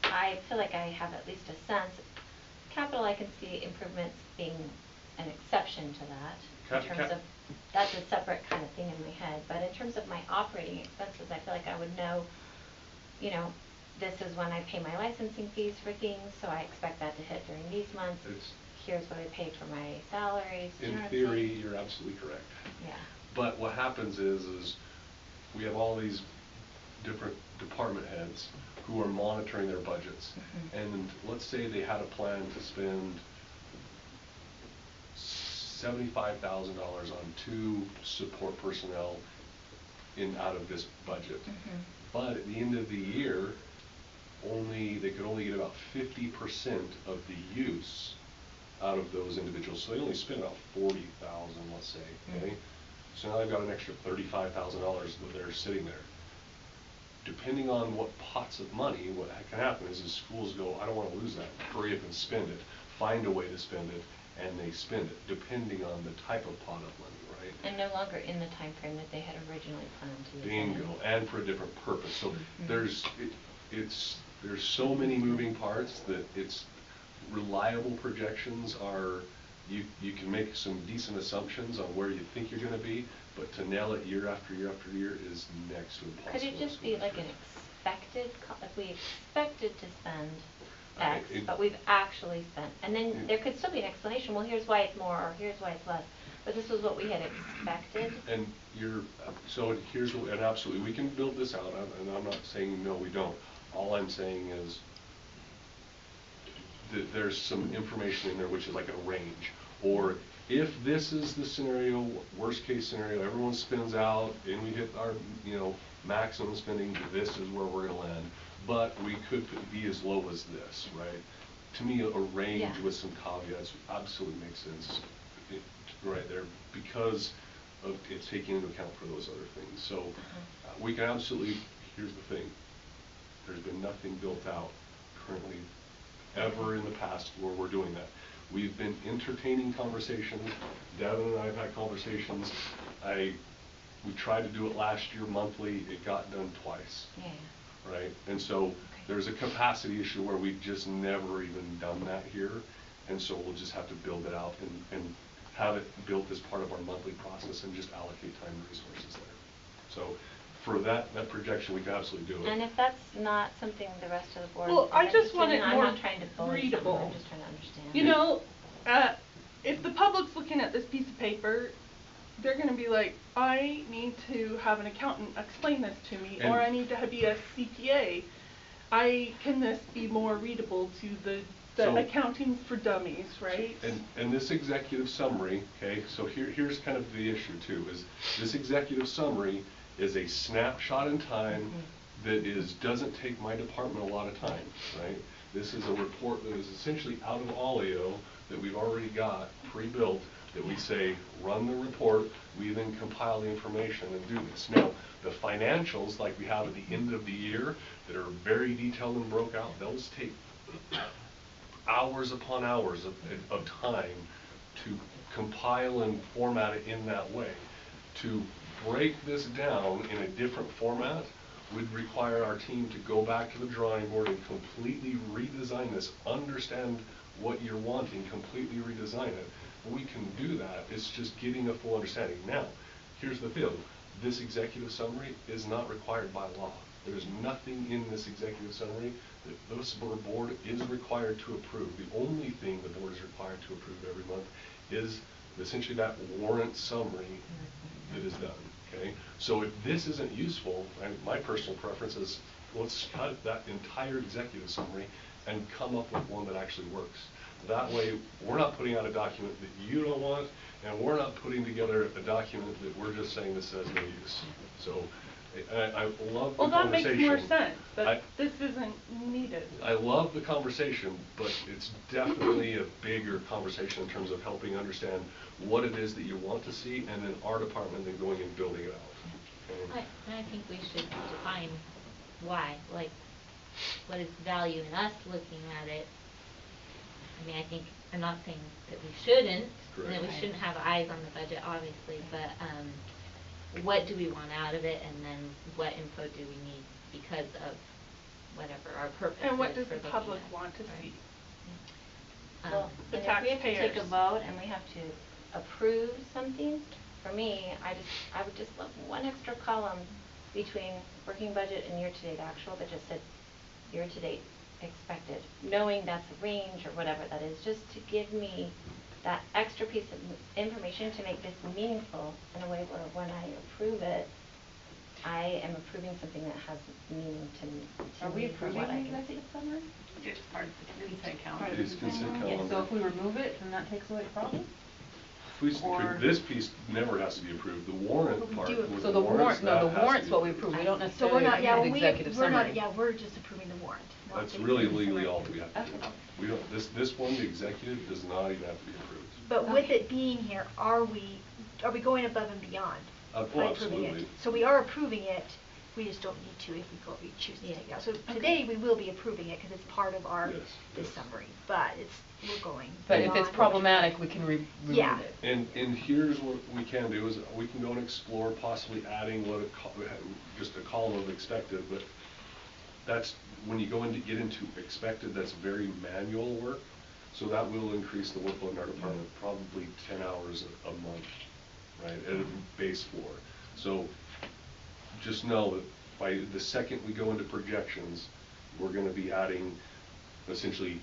I feel like I have at least a sense. Capital, I can see improvements being an exception to that, in terms of, that's a separate kind of thing in my head. But in terms of my operating expenses, I feel like I would know, you know, this is when I pay my licensing fees for things, so I expect that to hit during these months. Here's what I paid for my salaries. Do you know what I'm saying? In theory, you're absolutely correct. Yeah. But what happens is we have all these different department heads who are monitoring their budgets. And let's say they had a plan to spend $75,000 on 2 support personnel out of this budget. But at the end of the year, they could only get about 50% of the use out of those individuals. So they only spend about $40,000, let's say, okay? So now they've got an extra $35,000 that they're sitting there. Depending on what pots of money, what can happen is schools go, I don't want to lose that, hurry up and spend it, find a way to spend it, and they spend it, depending on the type of pot of money, right? And no longer in the time frame that they had originally planned to use. Bingo, and for a different purpose. So there's so many moving parts that it's reliable projections are, you can make some decent assumptions on where you think you're going to be, but to nail it year after year after year is next to impossible. Could it just be like an expected, if we expected to spend X, but we've actually spent, and then there could still be an explanation, well, here's why it's more, or here's why it's less, but this was what we had expected? And so here's, and absolutely, we can build this out, and I'm not saying no, we don't. All I'm saying is that there's some information in there which is like a range. Or if this is the scenario, worst case scenario, everyone spends out and we hit our maximum spending, this is where we're going to land. But we could be as low as this, right? To me, a range with some caveats absolutely makes sense right there, because of it's taking into account for those other things. So we can absolutely, here's the thing, there's been nothing built out currently ever in the past where we're doing that. We've been entertaining conversations. Devin and I have had conversations. We tried to do it last year monthly. It got done twice. Right? And so there's a capacity issue where we've just never even done that here. And so we'll just have to build it out and have it built as part of our monthly process and just allocate time and resources there. So for that projection, we can absolutely do it. And if that's not something the rest of the board Well, is I just want it I'm more not trying to bully readable. someone, I'm just trying to understand. You know, if the public's looking at this piece of paper, they're going to be like, I need to have an accountant explain this to me, or I need to be a CPA. Can this be more readable to the accounting for dummies, right? And this executive summary, okay, so here's kind of the issue too, is this executive summary is a snapshot in time that doesn't take my department a lot of time, right? This is a report that is essentially out of Olio that we've already got pre-built, that we say, run the report, we then compile the information and do this. Now, the financials, like we have at the end of the year, that are very detailed and broke out, those take hours upon hours of time to compile and format it in that way. To break this down in a different format would require our team to go back to the drawing board and completely redesign this, understand what you're wanting, completely redesign it. We can do that. It's just getting a full understanding. Now, here's the thing. This executive summary is not required by law. There is nothing in this executive summary that this board is required to approve. The only thing the board is required to approve every month is essentially that warrant summary that is done. Okay? So if this isn't useful, my personal preference is let's cut that entire executive summary and come up with one that actually works. That way, we're not putting out a document that you don't want, and we're not putting together a document that we're just saying this has no use. So I love the Well, that conversation. makes more sense, I- that this isn't needed. I love the conversation, but it's definitely a bigger conversation in terms of helping understand what it is that you want to see, and in our department, then going and building it out. Okay? I think we should define why, like, what is value in us looking at it. I mean, I think, I'm not saying that we shouldn't, and that we Correct. shouldn't have eyes on the budget, obviously, but, what do we want out of it, and then what info do we need because of whatever our purpose is And what does for the looking public at it, want to right? see? Well, The and if we have to take a taxpayers. vote and we have to approve something, for me, I would just love one extra column between working budget and year-to-date actual that just said year-to-date expected, knowing that's a range or whatever that is, just to give me that extra piece of information to make this meaningful in a way where when I approve it, I am approving something that has meaning to me. Are we for approving what I the can see. executive summary? It's part of the consent calendar. It is consent Yeah, calendar. so if we remove it, then that takes away the problem? This piece never has to be approved, the warrant part. do with So the warrants, warrant, no, that the has warrant's to what be we approve, we approved. don't So we're necessarily not, yeah, approve when the we, executive we're summary. not, yeah, we're just approving the warrant. not That's the really executive legally summary. all that we have to do. Okay. We don't, this one, the executive, does not even have to be approved. But with it being here, are we going above and beyond Oh, by approving absolutely. it? So we are approving it, we just don't need to if we choose to take it out. So today, we will be approving it because it's part of our, Yes, this yes. summary, but we're going But if beyond it's what- problematic, we can remove Yeah. it. And here's what we can do, is we can go and explore possibly adding just a column of expected, but that's, when you go into, get into expected, that's very manual work, so that will increase the workload in our department, probably 10 hours a month, right, at a base floor. So just know that by the second we go into projections, we're gonna be adding essentially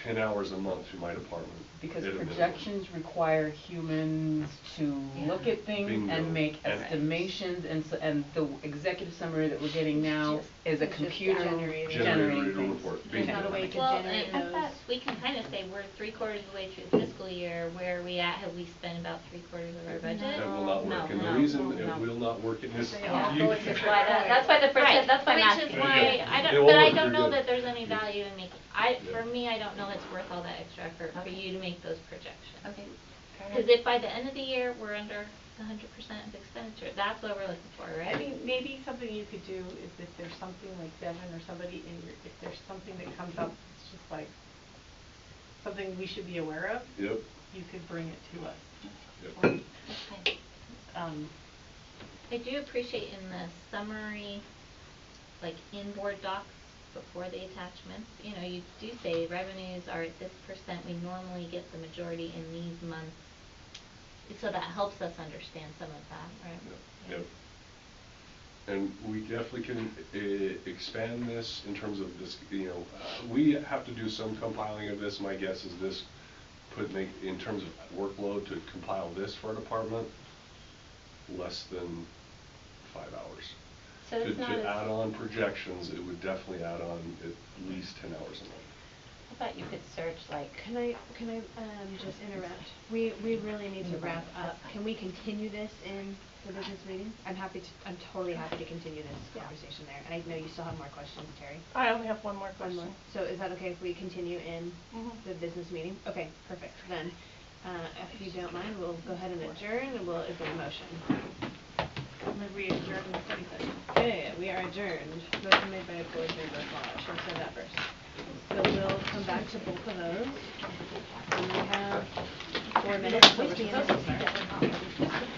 10 hours a month to my department. Because at a minimum. projections require humans to look at things Bingo. and make And- estimations, and the executive summary that we're getting now is a just computer generated. generating Generated things. report. There's not a Bingo. way to Well, generate and those. we can kind of say we're 3/4 of the way through the fiscal year, where are we at, have we spent about 3/4 of our budget? That will not work, and the No. reason it will not work in this. Yeah. you- Which is why that's why the first, Right, that's why I'm which is asking. why, Yeah. I It don't, won't but I work, don't you're know good. that there's any Yeah. value in making, for me, I don't know it's worth all that extra effort for you to make those projections. Okay. fair Because enough. if by the end of the year, we're under 100% of expenditure, that's what we're looking for, right? I mean, maybe something you could do is if there's something like Devin or somebody in your, if there's something that comes up, it's just like something we should be aware of. Yep. You could bring it to us. Yep. Okay. Um, I do appreciate in the summary, like in board docs before the attachments, you know, you do say revenues are at this percent, we normally get the majority in these months. So that helps us understand some of that, right? Yep. And we definitely can expand this in terms of this, we have to do some compiling of this. My guess is this in terms of workload to compile this for our department, less than 5 hours. So it's not To as- add on projections, it would definitely add on at least 10 hours a month. I thought you could search like. Can I just interrupt? We really need to wrap up. Can we continue this in the business meeting? I'm totally happy to continue this conversation there. And I know you still have more questions, Terry. I only have one more One question. more. So is that okay if we continue in Mhm. the business meeting? Okay, perfect. Then, if you don't mind, we'll go ahead and adjourn, and is there a motion? we adjourn in 20 seconds. Okay, we are adjourned. Motion made by Board Member Claus. Should I say that first? So we'll come back to both of those. And we have 4 minutes, so we're supposed to start.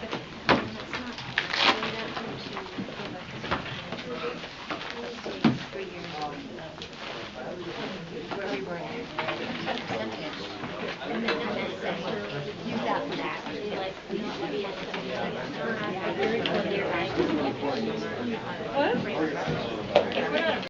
Use that for that. Like, we have some. What?